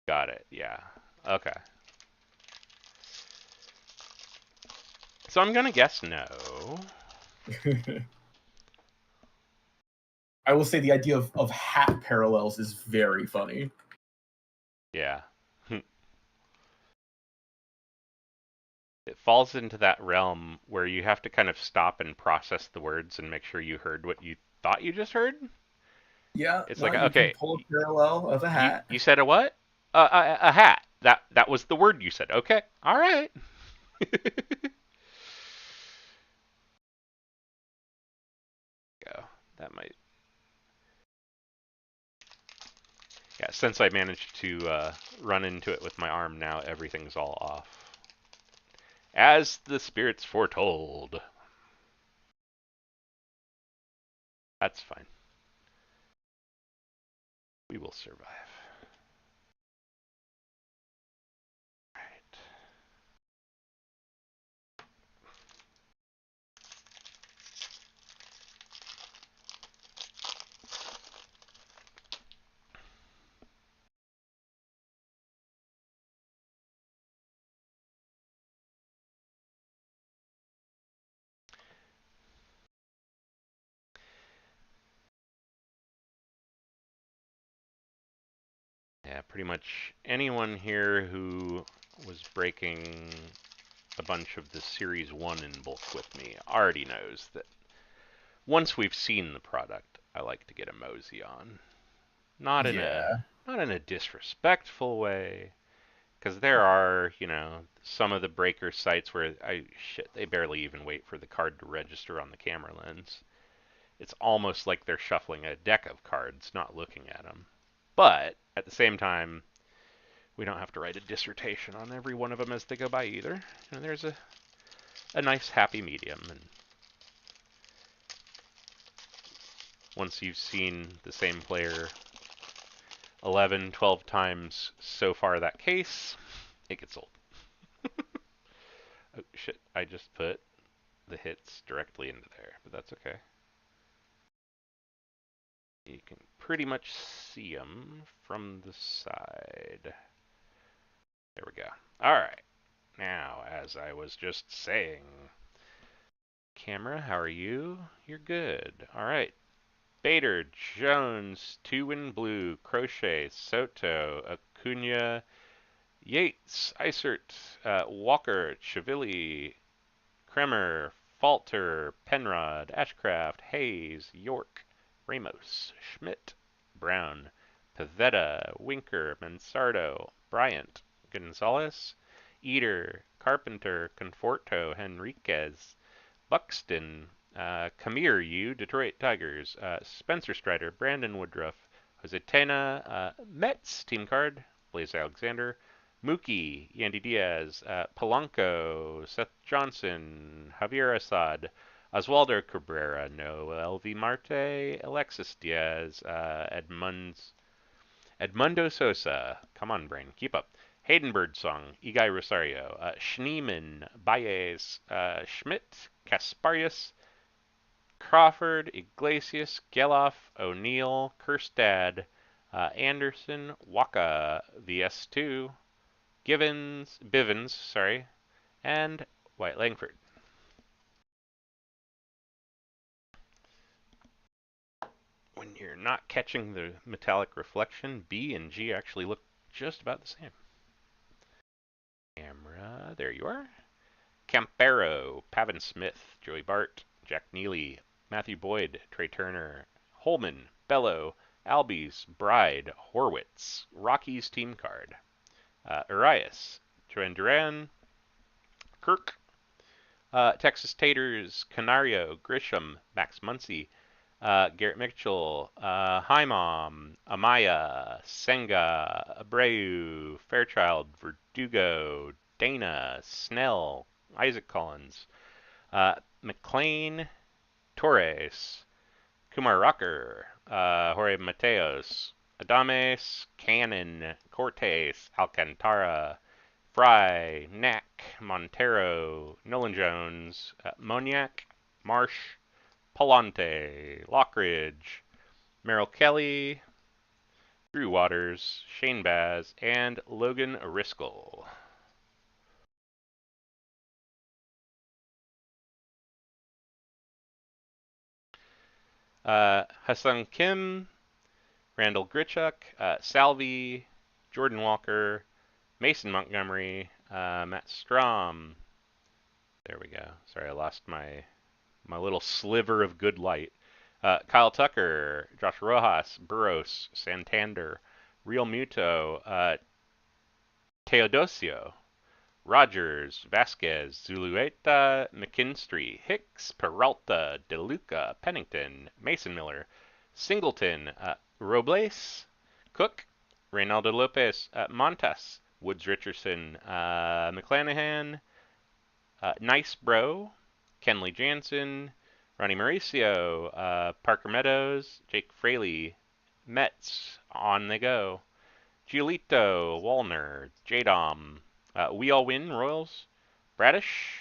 Got it. Yeah. Okay. So I'm gonna guess no. I will say the idea of hat parallels is very funny. Yeah. It falls into that realm where you have to kind of stop and process the words and make sure you heard what you thought you just heard. Yeah, It's no, like, you okay, can pull a parallel of a hat. You said a what? A hat. That was the word you said. Okay, all right. Go. That might Yeah, since I managed to run into it with my arm, now everything's all off. As the spirits foretold. That's fine. We will survive. Right. Yeah, pretty much anyone here who was breaking a bunch of the Series 1 in bulk with me already knows that once we've seen the product, I like to get a mosey on. Not in Yeah. a disrespectful way, because there are, some of the breaker sites where they barely even wait for the card to register on the camera lens. It's almost like they're shuffling a deck of cards, not looking at them. But at the same time, we don't have to write a dissertation on every one of them as they go by either. There's a nice happy medium, and once you've seen the same player 11, 12 times so far that case, it gets old. Oh shit, I just put the hits directly into there, but that's okay. You can pretty much see them from the side. There we go. Alright, now as I was just saying, camera, how are you? You're good. Alright. Bader, Jones, Two in Blue, Crochet, Soto, Acuna, Yates, Isert, Walker, Chivilli, Kremer, Falter, Penrod, Ashcraft, Hayes, York, Ramos, Schmidt, Brown, Pavetta, Winker, Mansardo, Bryant, Gonzalez, Eater, Carpenter, Conforto, Henriquez, Buxton, Kamir U, Detroit Tigers, Spencer Strider, Brandon Woodruff, Josetena, Mets, team card, Blaze Alexander, Mookie, Yandy Diaz, Polanco, Seth Johnson, Javier Assad, Oswaldo Cabrera, Noel V. Marte, Alexis Diaz, Edmundo Sosa, come on, brain, keep up. Hayden Birdsong, Igai Rosario, Schneeman, Baez, Schmidt, Kasparius, Crawford, Iglesias, Geloff, O'Neill, Kerstad, Anderson, Waka, VS2, Bivens, and White Langford. When you're not catching the metallic reflection, B and G actually look just about the same. Camera, there you are. Campero, Pavin Smith, Joey Bart, Jack Neely, Matthew Boyd, Trey Turner, Holman, Bello, Albies, Bride, Horwitz, Rockies team card, Urias, Duran Duran, Kirk, Texas Taters, Canario, Grisham, Max Muncy, Garrett Mitchell, Mom, Amaya, Senga, Abreu, Fairchild, Verdugo, Dana, Snell, Isaac Collins, McLean, Torres, Kumar Rocker, Jorge Mateos, Adames, Cannon, Cortes, Alcantara, Fry, Knack, Montero, Nolan Jones, Moniac, Marsh, Palante, Lockridge, Merrill Kelly, Drew Waters, Shane Baz, and Logan Riskel. Hassan Kim, Randall Grichuk, Salvi, Jordan Walker, Mason Montgomery, Matt Strom. There we go. Sorry, I lost my little sliver of good light. Kyle Tucker, Josh Rojas, Burros, Santander, Real Muto, Teodosio, Rogers, Vasquez, Zulueta, McKinstry, Hicks, Peralta, DeLuca, Pennington, Mason Miller, Singleton, Robles, Cook, Reynaldo Lopez, Montas, Woods Richardson, McClanahan, Nice Bro, Kenley Jansen, Ronnie Mauricio, Parker Meadows, Jake Fraley, Mets, on they go. Giolito, Wallner, J-Dom, We All Win, Royals, Bradish,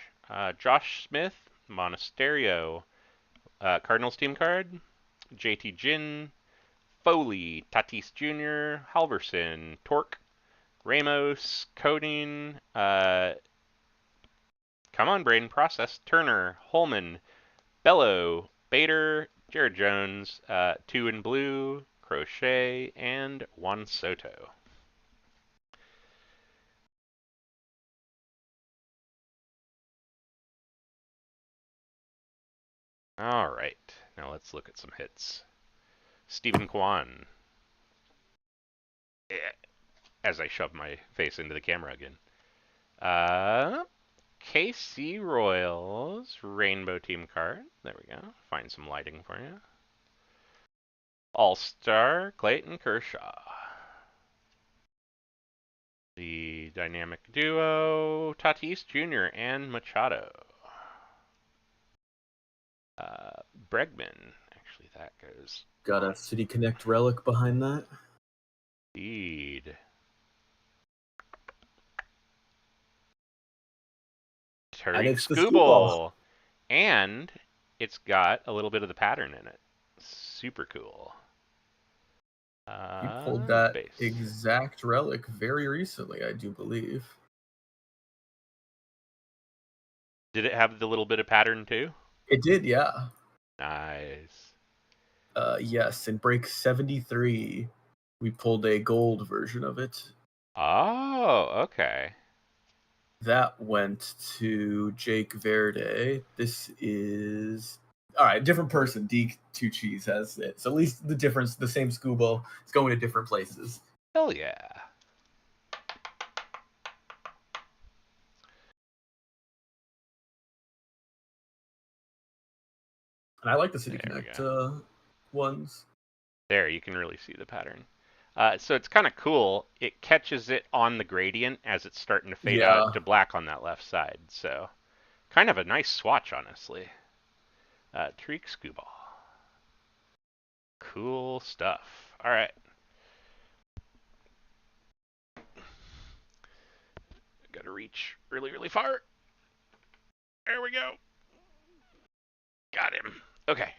Josh Smith, Monasterio, Cardinals team card, JT Ginn, Foley, Tatis Jr., Halverson, Torque, Ramos, Coding, come on, Braden, process, Turner, Holman, Bello, Bader, Jared Jones, two in blue, Crochet, and Juan Soto. All right, now let's look at some hits. Stephen Kwan. As I shove my face into the camera again. KC Royals Rainbow Team card. There we go. Find some lighting for you. All-Star Clayton Kershaw. The dynamic duo Tatis Jr. and Machado. Bregman. Actually, that goes. Got a City Connect relic behind that. Indeed. And Tariq it's the Skubal. And it's got a little bit of the pattern in it. Super cool. You pulled that base. exact relic very recently, I do believe. Did it have the little bit of pattern too? It did, yeah. Nice. Yes, in break 73, we pulled a gold version of it. Oh, okay. That went to Jake Verde. This is all right, different person. Two Cheese has it. So at least the difference, the same Scoobo, is going to different places. Hell yeah. And I like the City Connect ones. There, you can really see the pattern. So it's kind of cool. It catches it on the gradient as it's starting to fade out to black on that left side. So kind of a nice swatch, honestly. Tariq Skubal. Cool stuff. All right. Got to reach really, really far. There we go. Got him. Okay.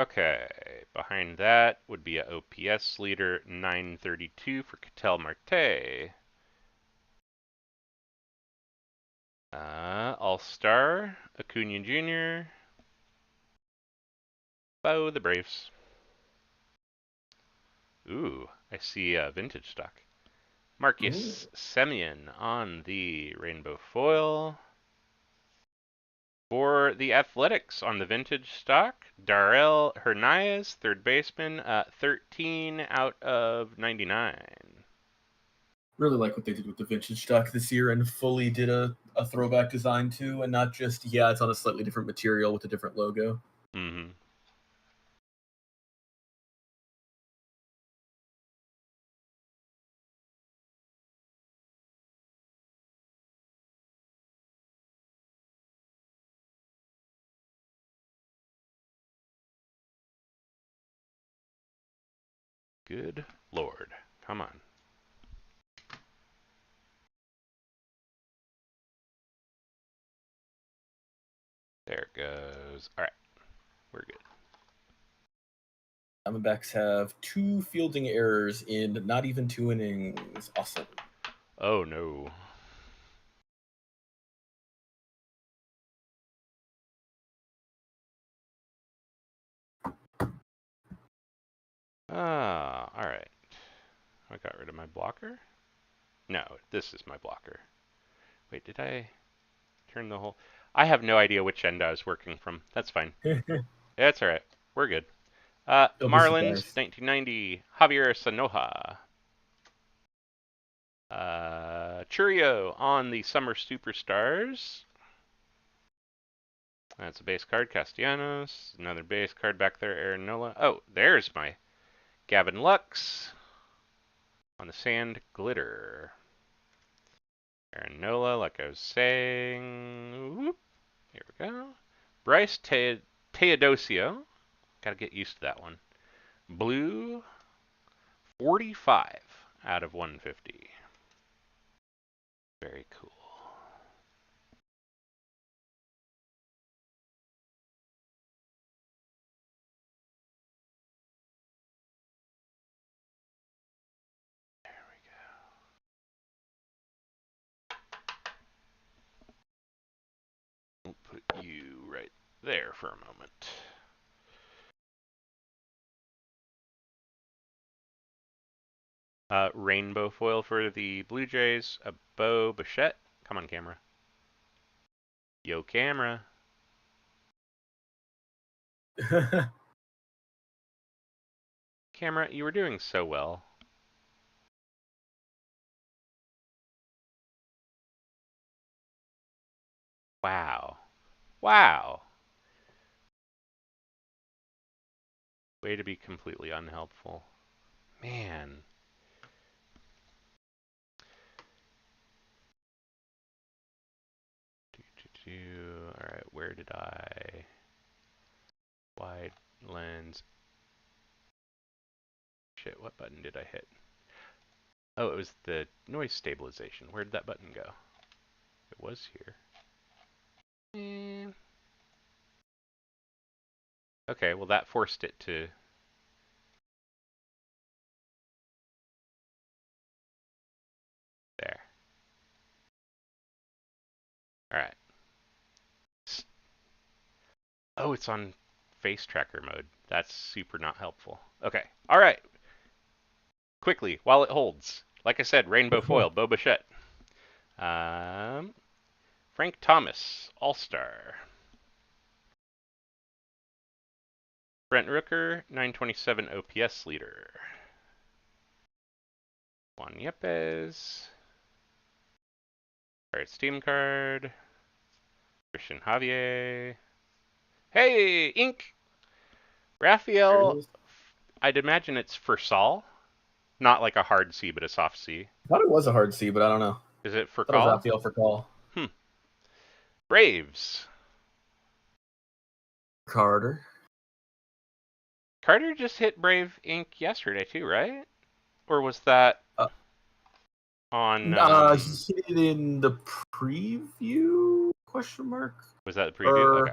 Okay, behind that would be a OPS leader, 932 for Ketel Marte. All-Star, Acuna Jr. Bo the Braves. Ooh, I see a vintage stock. Marcus Semien on the rainbow foil. For the Athletics on the vintage stock, Darrell Hernandez, third baseman, 13 out of 99. Really like what they did with the vintage stock this year and fully did a throwback design too, and not just, it's on a slightly different material with a different logo. Mm-hmm. Good Lord. Come on. There it goes. All right. We're good. Diamondbacks have 2 fielding errors in not even 2 innings. Awesome. Oh, no. All right. I got rid of my blocker? No, this is my blocker. Wait, did I turn the whole... I have no idea which end I was working from. That's fine. That's all right. We're good. Marlins, 1990, Javier Sanoja. Churio on the Summer Superstars. That's a base card, Castellanos. Another base card back there, Aaron Nola. Oh, there's my Gavin Lux on the Sand Glitter. Aaron Nola, like I was saying. Whoop. Here we go. Bryce Teodosio. Gotta get used to that one. Blue, 45 out of 150. Very cool. There we go. We'll put you right there for a moment. Rainbow foil for the Blue Jays. A Bo Bichette. Come on, camera. Yo, camera. Camera, you were doing so well. Wow. Wow. Way to be completely unhelpful. Man. Alright, where did I... Wide lens. Shit, what button did I hit? Oh, it was the noise stabilization. Where did that button go? It was here. Okay, well that forced it to... There. Alright. Oh, it's on face tracker mode. That's super not helpful. Okay, alright. Quickly, while it holds. Like I said, rainbow foil, Bo Bichette. Frank Thomas, All-Star. Brent Rooker, 927 OPS leader. Juan Yepes. Alright, Steam card. Christian Javier. Hey, Ink! Raphael, I'd imagine it's for Saul. Not like a hard C, but a soft C. I thought it was a hard C, but I don't know. Is it for I thought it was call? Raphael for call. Braves. Carter. Carter just hit Brave Ink yesterday too, right? Or was that on... he hit it in the preview? Question mark? Was that the preview? Okay.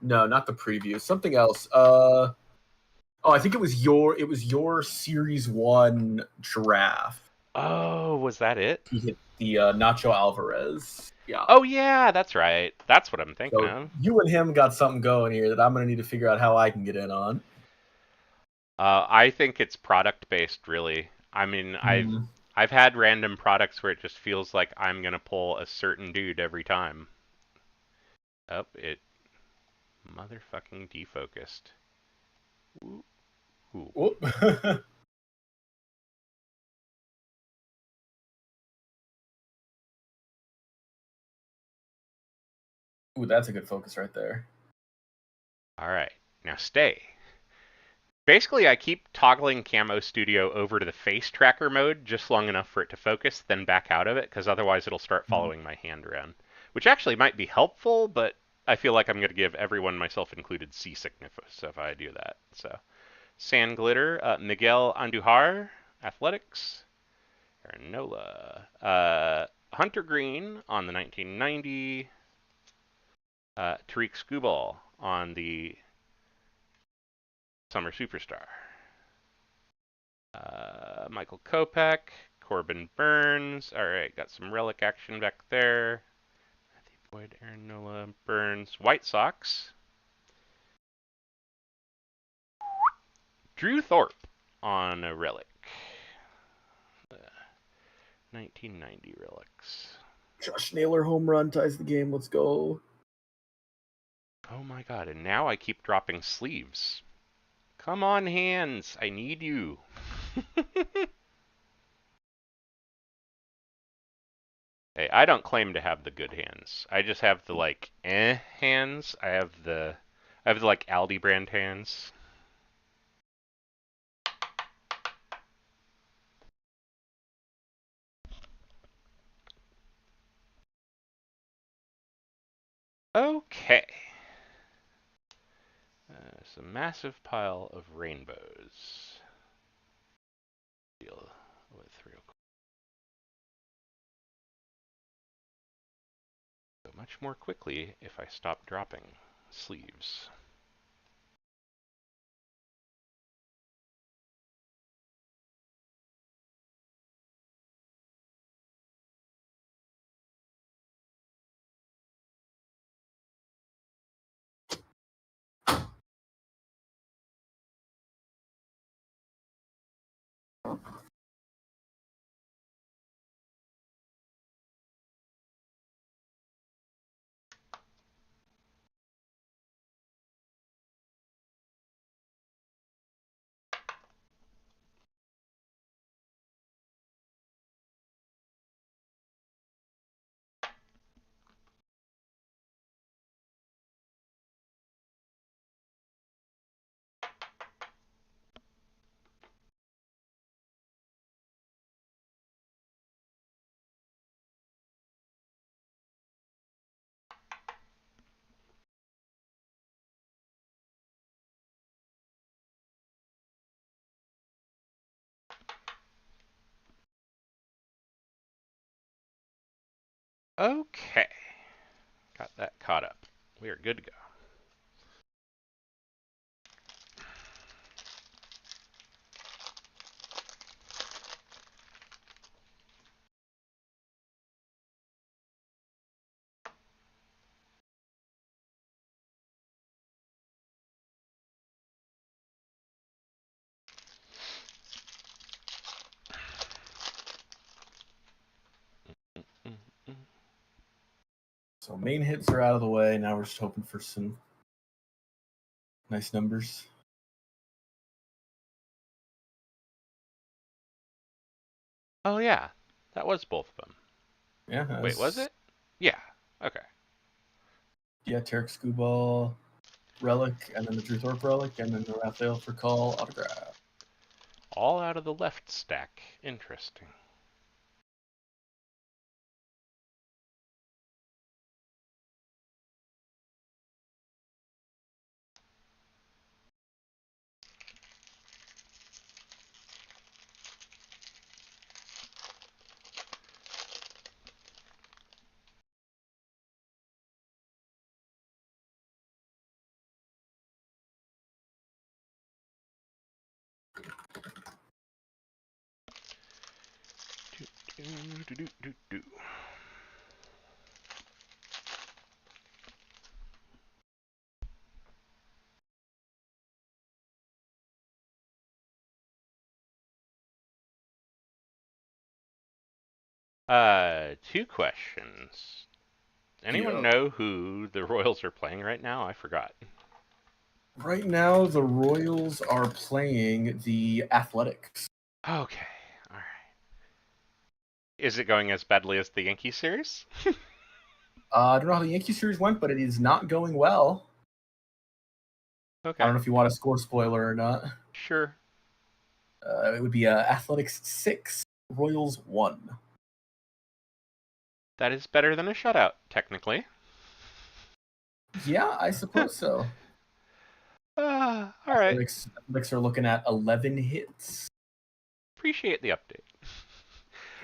No, not the preview. Something else. I think it was your Series 1 giraffe. Oh, was that it? He hit the Nacho Alvarez. Yeah. Oh yeah, that's right. That's what I'm thinking of. You and him got something going here that I'm gonna need to figure out how I can get in on. I think it's product based, really. I mean, I've had random products where it just feels like I'm gonna pull a certain dude every time. Oh, it motherfucking defocused. Ooh. Ooh. Ooh, that's a good focus right there. All right, now stay. Basically, I keep toggling Camo Studio over to the face tracker mode just long enough for it to focus, then back out of it, because otherwise it'll start following my hand around. Which actually might be helpful, but I feel like I'm going to give everyone, myself included, seasickness if I do that. So, Sand Glitter, Miguel Andujar, Athletics, Aaron Nola, Hunter Green on the 1990, Tariq Skubal on the Summer Superstar. Michael Kopech, Corbin Burns. All right, got some relic action back there. Matthew Boyd, Aaron Nola, Burns, White Sox. Drew Thorpe on a relic. 1990 relics. Josh Naylor home run ties the game. Let's go. Oh my god, and now I keep dropping sleeves. Come on, hands. I need you. Hey, I don't claim to have the good hands. I just have the like hands. I have the like Aldi brand hands. Okay. It's a massive pile of rainbows. Deal with real quick. So much more quickly if I stop dropping sleeves. Okay. Got that caught up. We are good to go. So main hits are out of the way. Now we're just hoping for some nice numbers. Oh yeah, that was both of them. Yeah. Wait, was it? Yeah. Okay. Yeah, Tarek Skubal relic, and then the Drew Thorpe relic, and then the Raphael Furcal autograph. All out of the left stack. Interesting. Do, do, do, do. Two questions. Anyone Yeah. know who the Royals are playing right now? I forgot. Right now, the Royals are playing the Athletics. Okay. All right. Is it going as badly as the Yankee series? I don't know how the Yankee series went, but it is not going well. Okay. I don't know if you want a score spoiler or not. Sure. It would be Athletics 6, Royals 1. That is better than a shutout, technically. Yeah, I suppose so. All right. Athletics are looking at 11 hits. Appreciate the update.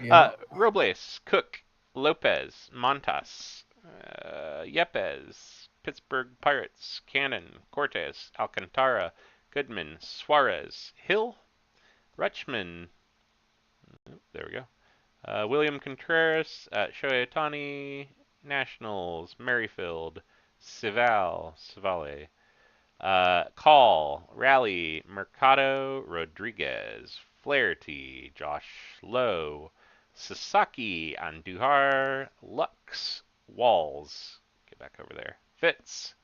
Yeah. Robles, Cook, Lopez, Montas, Yepes, Pittsburgh Pirates, Cannon, Cortez, Alcantara, Goodman, Suarez, Hill, Rutschman. There we go. William Contreras, Shohei Ohtani, Nationals, Merrifield, Civale, Call, Rally, Mercado, Rodriguez, Flaherty, Josh Lowe, Sasaki, Andujar, Lux, Walls. Get back over there. Fitz,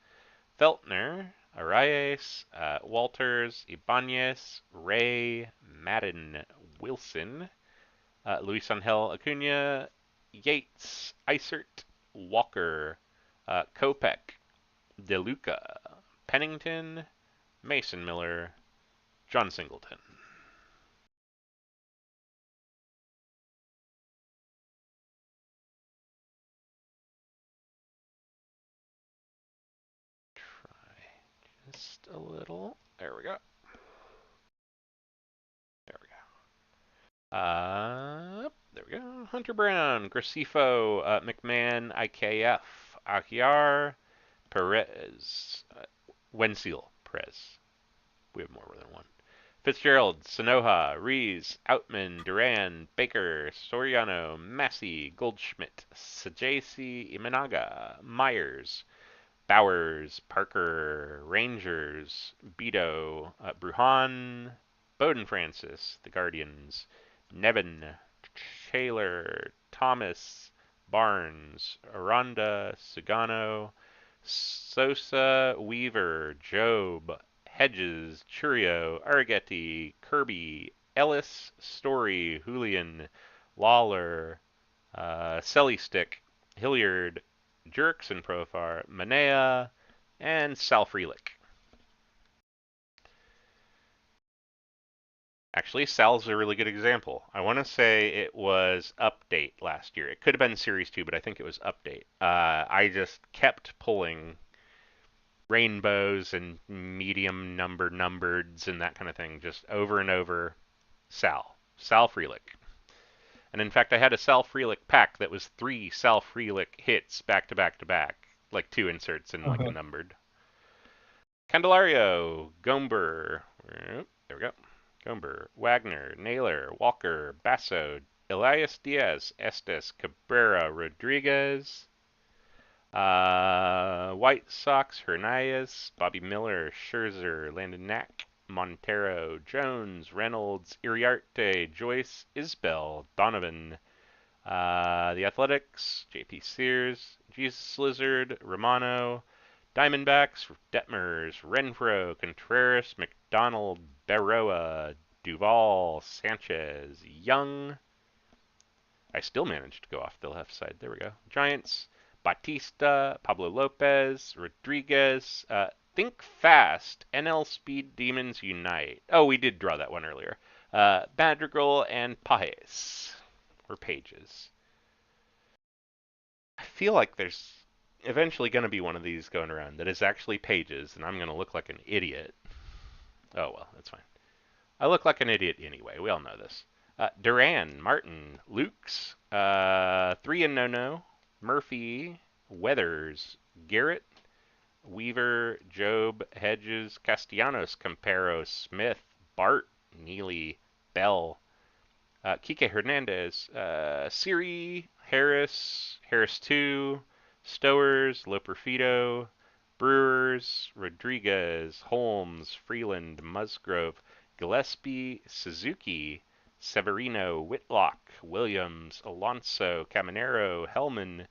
Feltner, Arias, Walters, Ibanez, Ray, Madden, Wilson, Luis Angel Acuna, Yates, Isert, Walker, Kopech, DeLuca, Pennington, Mason Miller, John Singleton. Try just a little. There we go. There we go. There we go. Hunter Brown, Gracefo, McMahon, IKF, Aguiar, Perez, Wensil, Perez. We have more than one. Fitzgerald, Sonoha, Rees, Outman, Duran, Baker, Soriano, Massey, Goldschmidt, Sajasi, Imanaga, Myers, Bowers, Parker, Rangers, Beto, Bruhan, Bowden Francis, The Guardians, Nevin, Taylor, Thomas, Barnes, Aranda, Sugano, Sosa, Weaver, Job, Hedges, Churio, Arrighetti, Kirby, Ellis, Story, Julian, Lawler, Selly-Stick, Hilliard, Jerkson Profar, Manea, and Sal Frelick. Actually, Sal's a really good example. I want to say it was Update last year. It could have been Series 2, but I think it was Update. I just kept pulling rainbows and medium numbereds and that kind of thing, just over and over. Sal Frelick. And in fact, I had a Sal Frelick pack that was 3 Sal Frelick hits back to back to back, like 2 inserts and like a numbered. Candelario, Gomber, there we go. Gomber, Wagner, Naylor, Walker, Basso, Elias Diaz, Estes, Cabrera, Rodriguez, White Sox, Hernandez, Bobby Miller, Scherzer, Landon Knack, Montero, Jones, Reynolds, Iriarte, Joyce, Isbell, Donovan, the Athletics, JP Sears, Jesus Lizard, Romano, Diamondbacks, Detmers, Renfro, Contreras, McDonald, Berroa, Duval, Sanchez, Young. I still managed to go off the left side. There we go. Giants, Batista, Pablo Lopez, Rodriguez, Think Fast, NL Speed Demons Unite. Oh, we did draw that one earlier. Madrigal and Pages, or Pages. I feel like there's eventually going to be one of these going around that is actually Pages, and I'm going to look like an idiot. Oh, well, that's fine. I look like an idiot anyway. We all know this. Duran, Martin, Lukes, 3 and No, Murphy, Weathers, Garrett, Weaver, Job, Hedges, Castellanos, Campero, Smith, Bart, Neely, Bell, Kike Hernandez, Siri, Harris, Harris 2, Stowers, Loperfido, Brewers, Rodriguez, Holmes, Freeland, Musgrove, Gillespie, Suzuki, Severino, Whitlock, Williams, Alonso, Caminero, Hellman,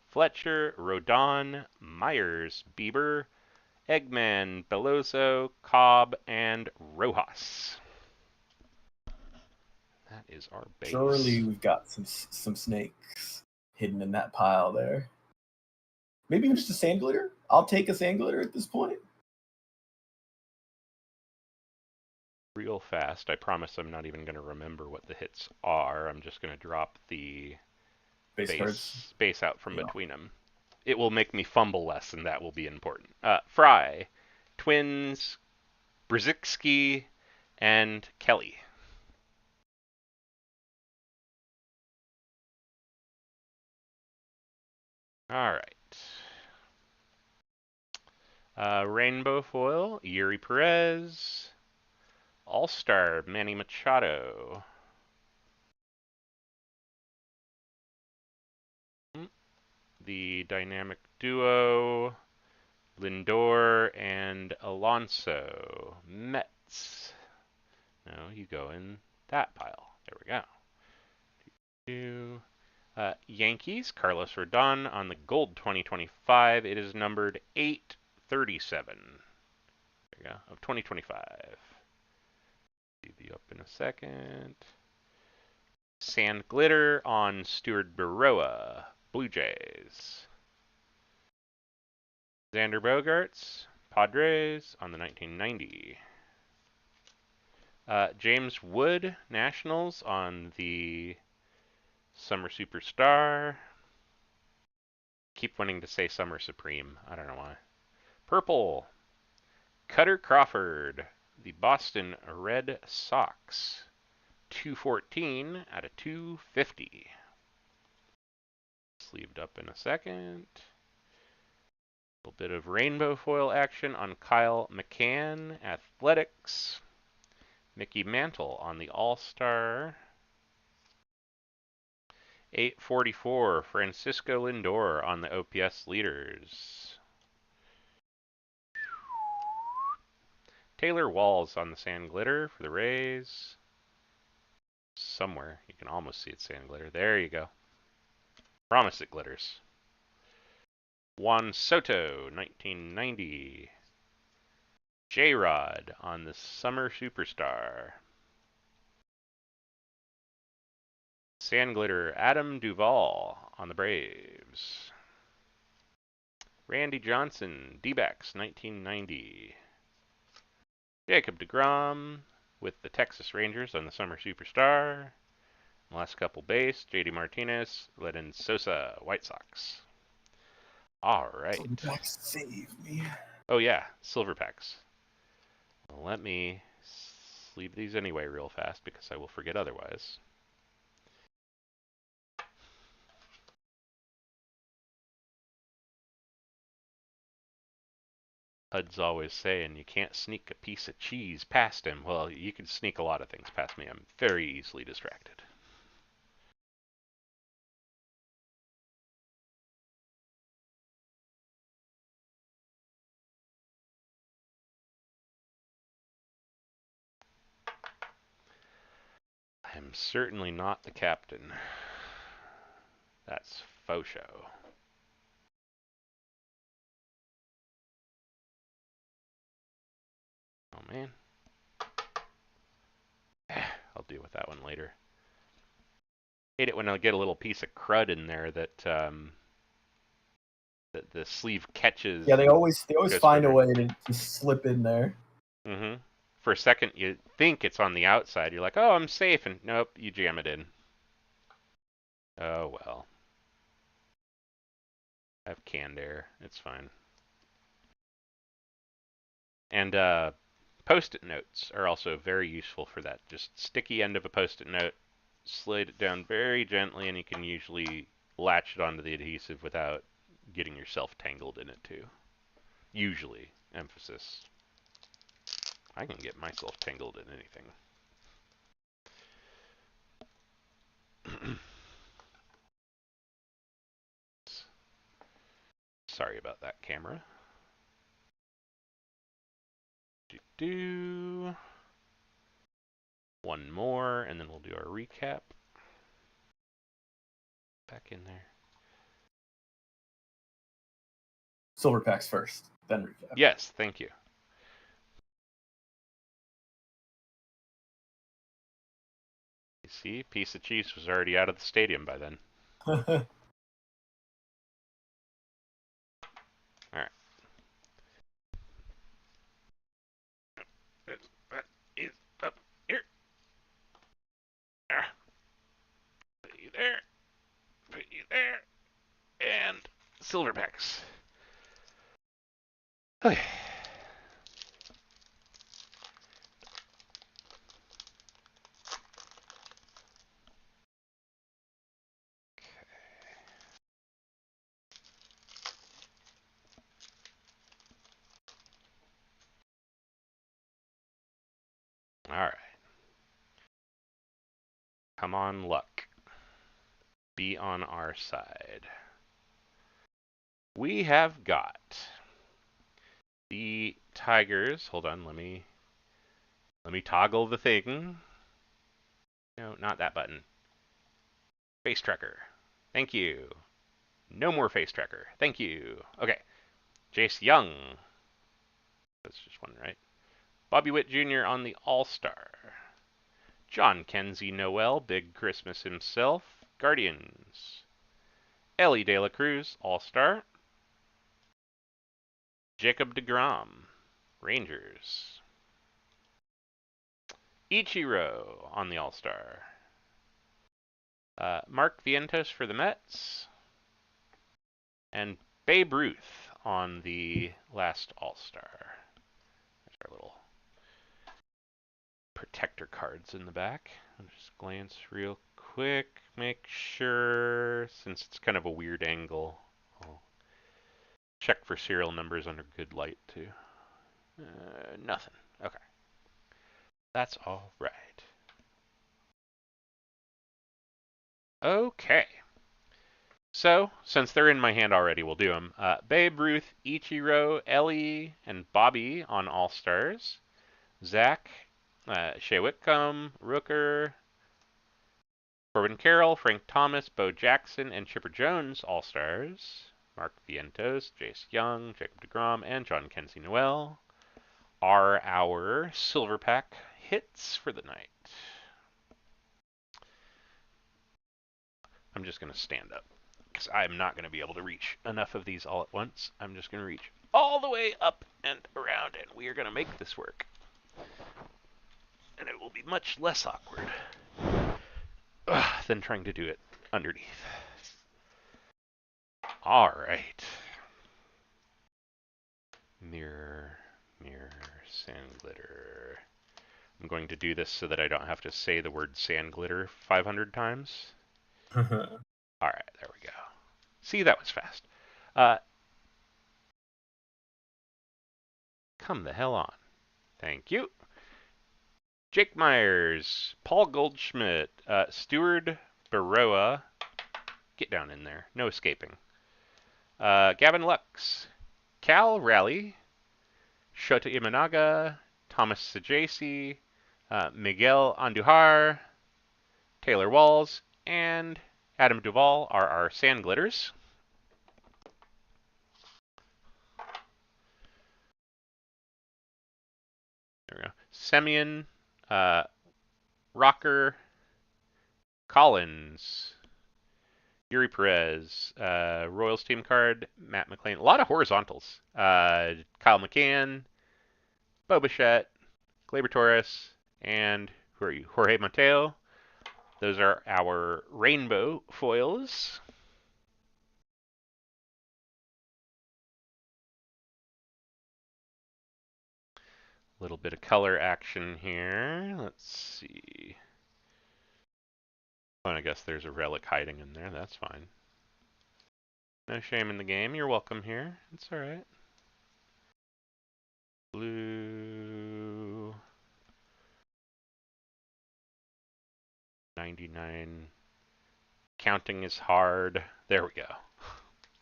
Fletcher, Rodon, Myers, Bieber, Eggman, Beloso, Cobb, and Rojas. That is our base. Surely we've got some snakes hidden in that pile there. Maybe even just a sand glitter. I'll take a sand glitter at this point. Real fast. I promise I'm not even going to remember what the hits are. I'm just going to drop the base out from between them. It will make me fumble less, and that will be important. Fry, Twins, Brzezinski, and Kelly. All right. Rainbow foil, Yuri Perez. All-Star, Manny Machado. The dynamic duo, Lindor and Alonso. Mets. No, you go in that pile. There we go. Yankees, Carlos Rodon on the Gold 2025. It is numbered 837. There you go, of 2025. See the up in a second. Sand Glitter on Stuart Baroa, Blue Jays. Xander Bogaerts, Padres on the 1990. James Wood, Nationals on the Summer Superstar. Keep wanting to say Summer Supreme. I don't know why. Purple. Cutter Crawford, the Boston Red Sox. 214 out of 250. Sleeved up in a second. A little bit of rainbow foil action on Kyle McCann, Athletics. Mickey Mantle on the All-Star. 844, Francisco Lindor on the OPS leaders. Taylor Walls on the Sand Glitter for the Rays. Somewhere. You can almost see it Sand Glitter. There you go. Promise it glitters. Juan Soto, 1990. J-Rod on the Summer Superstar. Sand Glitter, Adam Duvall on the Braves. Randy Johnson, D-backs, 1990. Jacob deGrom with the Texas Rangers on the Summer Superstar. Last couple base, JD Martinez, Lenyn Sosa, White Sox. All right. Silverpacks save me. Oh yeah, Silverpacks. Let me sleeve these anyway real fast because I will forget otherwise. HUD's always saying you can't sneak a piece of cheese past him. Well, you can sneak a lot of things past me. I'm very easily distracted. I'm certainly not the captain. That's faux show. Oh man. I'll deal with that one later. Hate it when I get a little piece of crud in there that that the sleeve catches. Yeah, they always find a further. way to slip in there. Mm-hmm. For a second, you think it's on the outside. You're like, oh, I'm safe, and nope, you jam it in. Oh well. I have canned air. It's fine. And post-it notes are also very useful for that. Just sticky end of a post-it note, slide it down very gently, and you can usually latch it onto the adhesive without getting yourself tangled in it too. Usually, emphasis. I can get myself tangled in anything. Sorry about that, camera. One more, and then we'll do our recap. Back in there. Silverpacks first, then recap. Yes, thank you. You see, piece of cheese was already out of the stadium by then. Alright. That is up here. Put you there. Put you there. And Silverpacks. Okay. Alright. Come on, luck. Be on our side. We have got the Tigers. Hold on, let me toggle the thing. No, not that button. Face tracker. Thank you. No more face tracker. Thank you. Okay. Jace Young. That's just one, right? Bobby Witt Jr. on the All-Star. John Kenzie Noel, Big Christmas himself, Guardians. Ellie De La Cruz, All-Star. Jacob deGrom, Rangers. Ichiro on the All-Star. Mark Vientos for the Mets. And Babe Ruth on the last All-Star. There's our little protector cards in the back. I'll just glance real quick, make sure, since it's kind of a weird angle, I'll check for serial numbers under good light too. Nothing. Okay. That's all right. Okay. So, since they're in my hand already, we'll do them. Babe Ruth, Ichiro, Ellie, and Bobby on All-Stars. Zach, Shea Whitcomb, Rooker, Corbin Carroll, Frank Thomas, Bo Jackson, and Chipper Jones, All-Stars. Mark Vientos, Jace Young, Jacob deGrom, and John Kenzie Noel are our Silver Pack hits for the night. I'm just going to stand up because I'm not going to be able to reach enough of these all at once. I'm just going to reach all the way up and around, and we are going to make this work. And it will be much less awkward than trying to do it underneath. All right. Mirror, mirror, sand glitter. I'm going to do this so that I don't have to say the word sand glitter 500 times. All right, there we go. See, that was fast. Come the hell on. Thank you. Jake Myers, Paul Goldschmidt, Stuart Baroa. Get down in there. No escaping. Gavin Lux, Cal Raleigh, Shota Imanaga, Thomas Sajasi, Miguel Andujar, Taylor Walls, and Adam Duvall are our sand glitters. There we go. Semyon, Rocker, Collins, Yuri Perez, Royals team card, Matt McLean. A lot of horizontals. Kyle McCann, Bo Bichette, Gleyber Torres, and who are you? Jorge Mateo. Those are our rainbow foils. A little bit of color action here. Let's see. Oh, and I guess there's a relic hiding in there. That's fine. No shame in the game. You're welcome here. It's all right. Blue. 99. Counting is hard. There we go.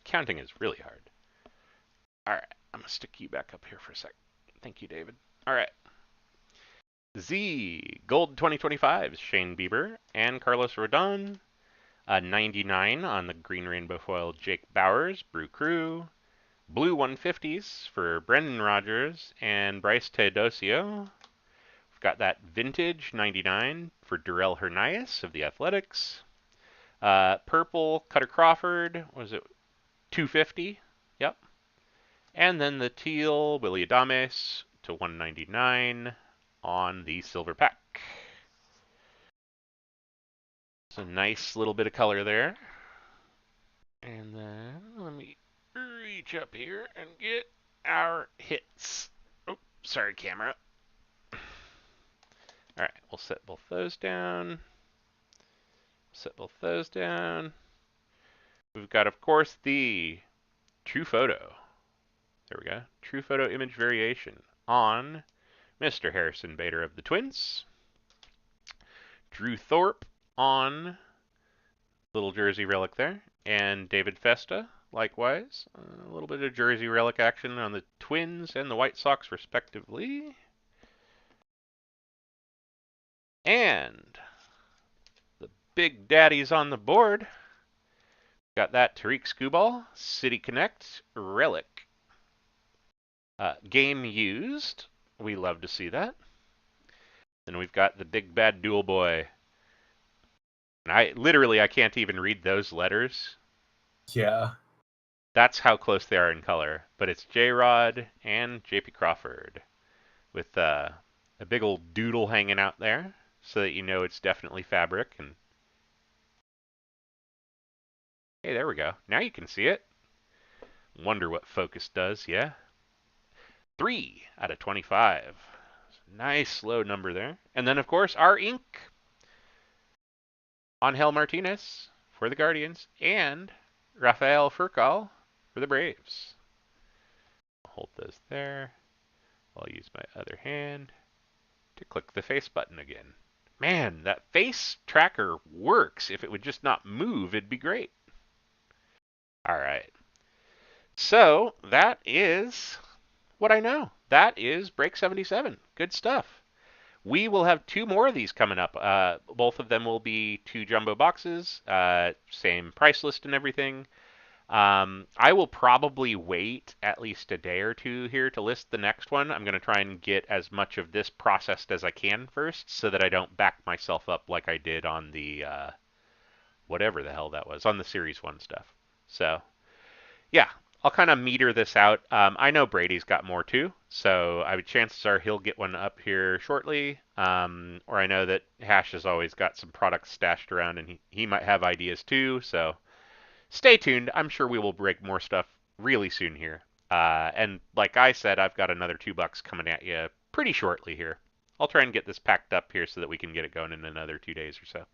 Counting is really hard. All right. I'm going to stick you back up here for a sec. Thank you, David. All right. Z, Gold 2025, Shane Bieber and Carlos Rodon. 99 on the Green Rainbow foil, Jake Bowers, Brew Crew. Blue 150s for Brendan Rodgers and Bryce Teodosio. We've got that vintage 99 for Darrell Hernaiz of the Athletics. Purple Cutter Crawford, was it 250? Yep. And then the teal Willy Adames to 199 on the silver pack. It's a nice little bit of color there. And then let me reach up here and get our hits. Oh, sorry, camera. All right, we'll set both those down. Set both those down. We've got, of course, the True Photo. There we go. True Photo image variation on Mr. Harrison Bader of the Twins. Drew Thorpe on little jersey relic there. And David Festa, likewise. A little bit of jersey relic action on the Twins and the White Sox, respectively. And the big daddies on the board. Got that Tariq Skubal, City Connect, relic. Game used. We love to see that. Then we've got the big bad dual boy. And I can't even read those letters. Yeah. That's how close they are in color. But it's J-Rod and JP Crawford with a big old doodle hanging out there so that you know it's definitely fabric. And hey, there we go. Now you can see it. Wonder what focus does, yeah? 3 out of 25. Nice low number there. And then, of course, our ink. Angel Martinez for the Guardians and Rafael Furcal for the Braves. I'll hold those there. I'll use my other hand to click the face button again. Man, that face tracker works. If it would just not move, it'd be great. All right. So that is what I know. That is Break 77. Good stuff. We will have 2 more of these coming up. Both of them will be 2 jumbo boxes, same price list and everything. I will probably wait at least a day or 2 here to list the next one. I'm going to try and get as much of this processed as I can first so that I don't back myself up like I did on the whatever the hell that was, on the Series 1 stuff. So, yeah, I'll kind of meter this out. I know Brady's got more too, so chances are he'll get one up here shortly. Or I know that Hash has always got some products stashed around and he might have ideas too, so stay tuned. I'm sure we will break more stuff really soon here. And like I said, I've got another $2 coming at you pretty shortly here. I'll try and get this packed up here so that we can get it going in another 2 days or so.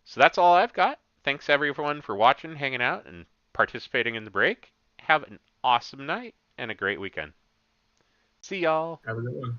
So that's all I've got. Thanks everyone for watching, hanging out, and participating in the break. Have an awesome night and a great weekend. See y'all. Have a good one.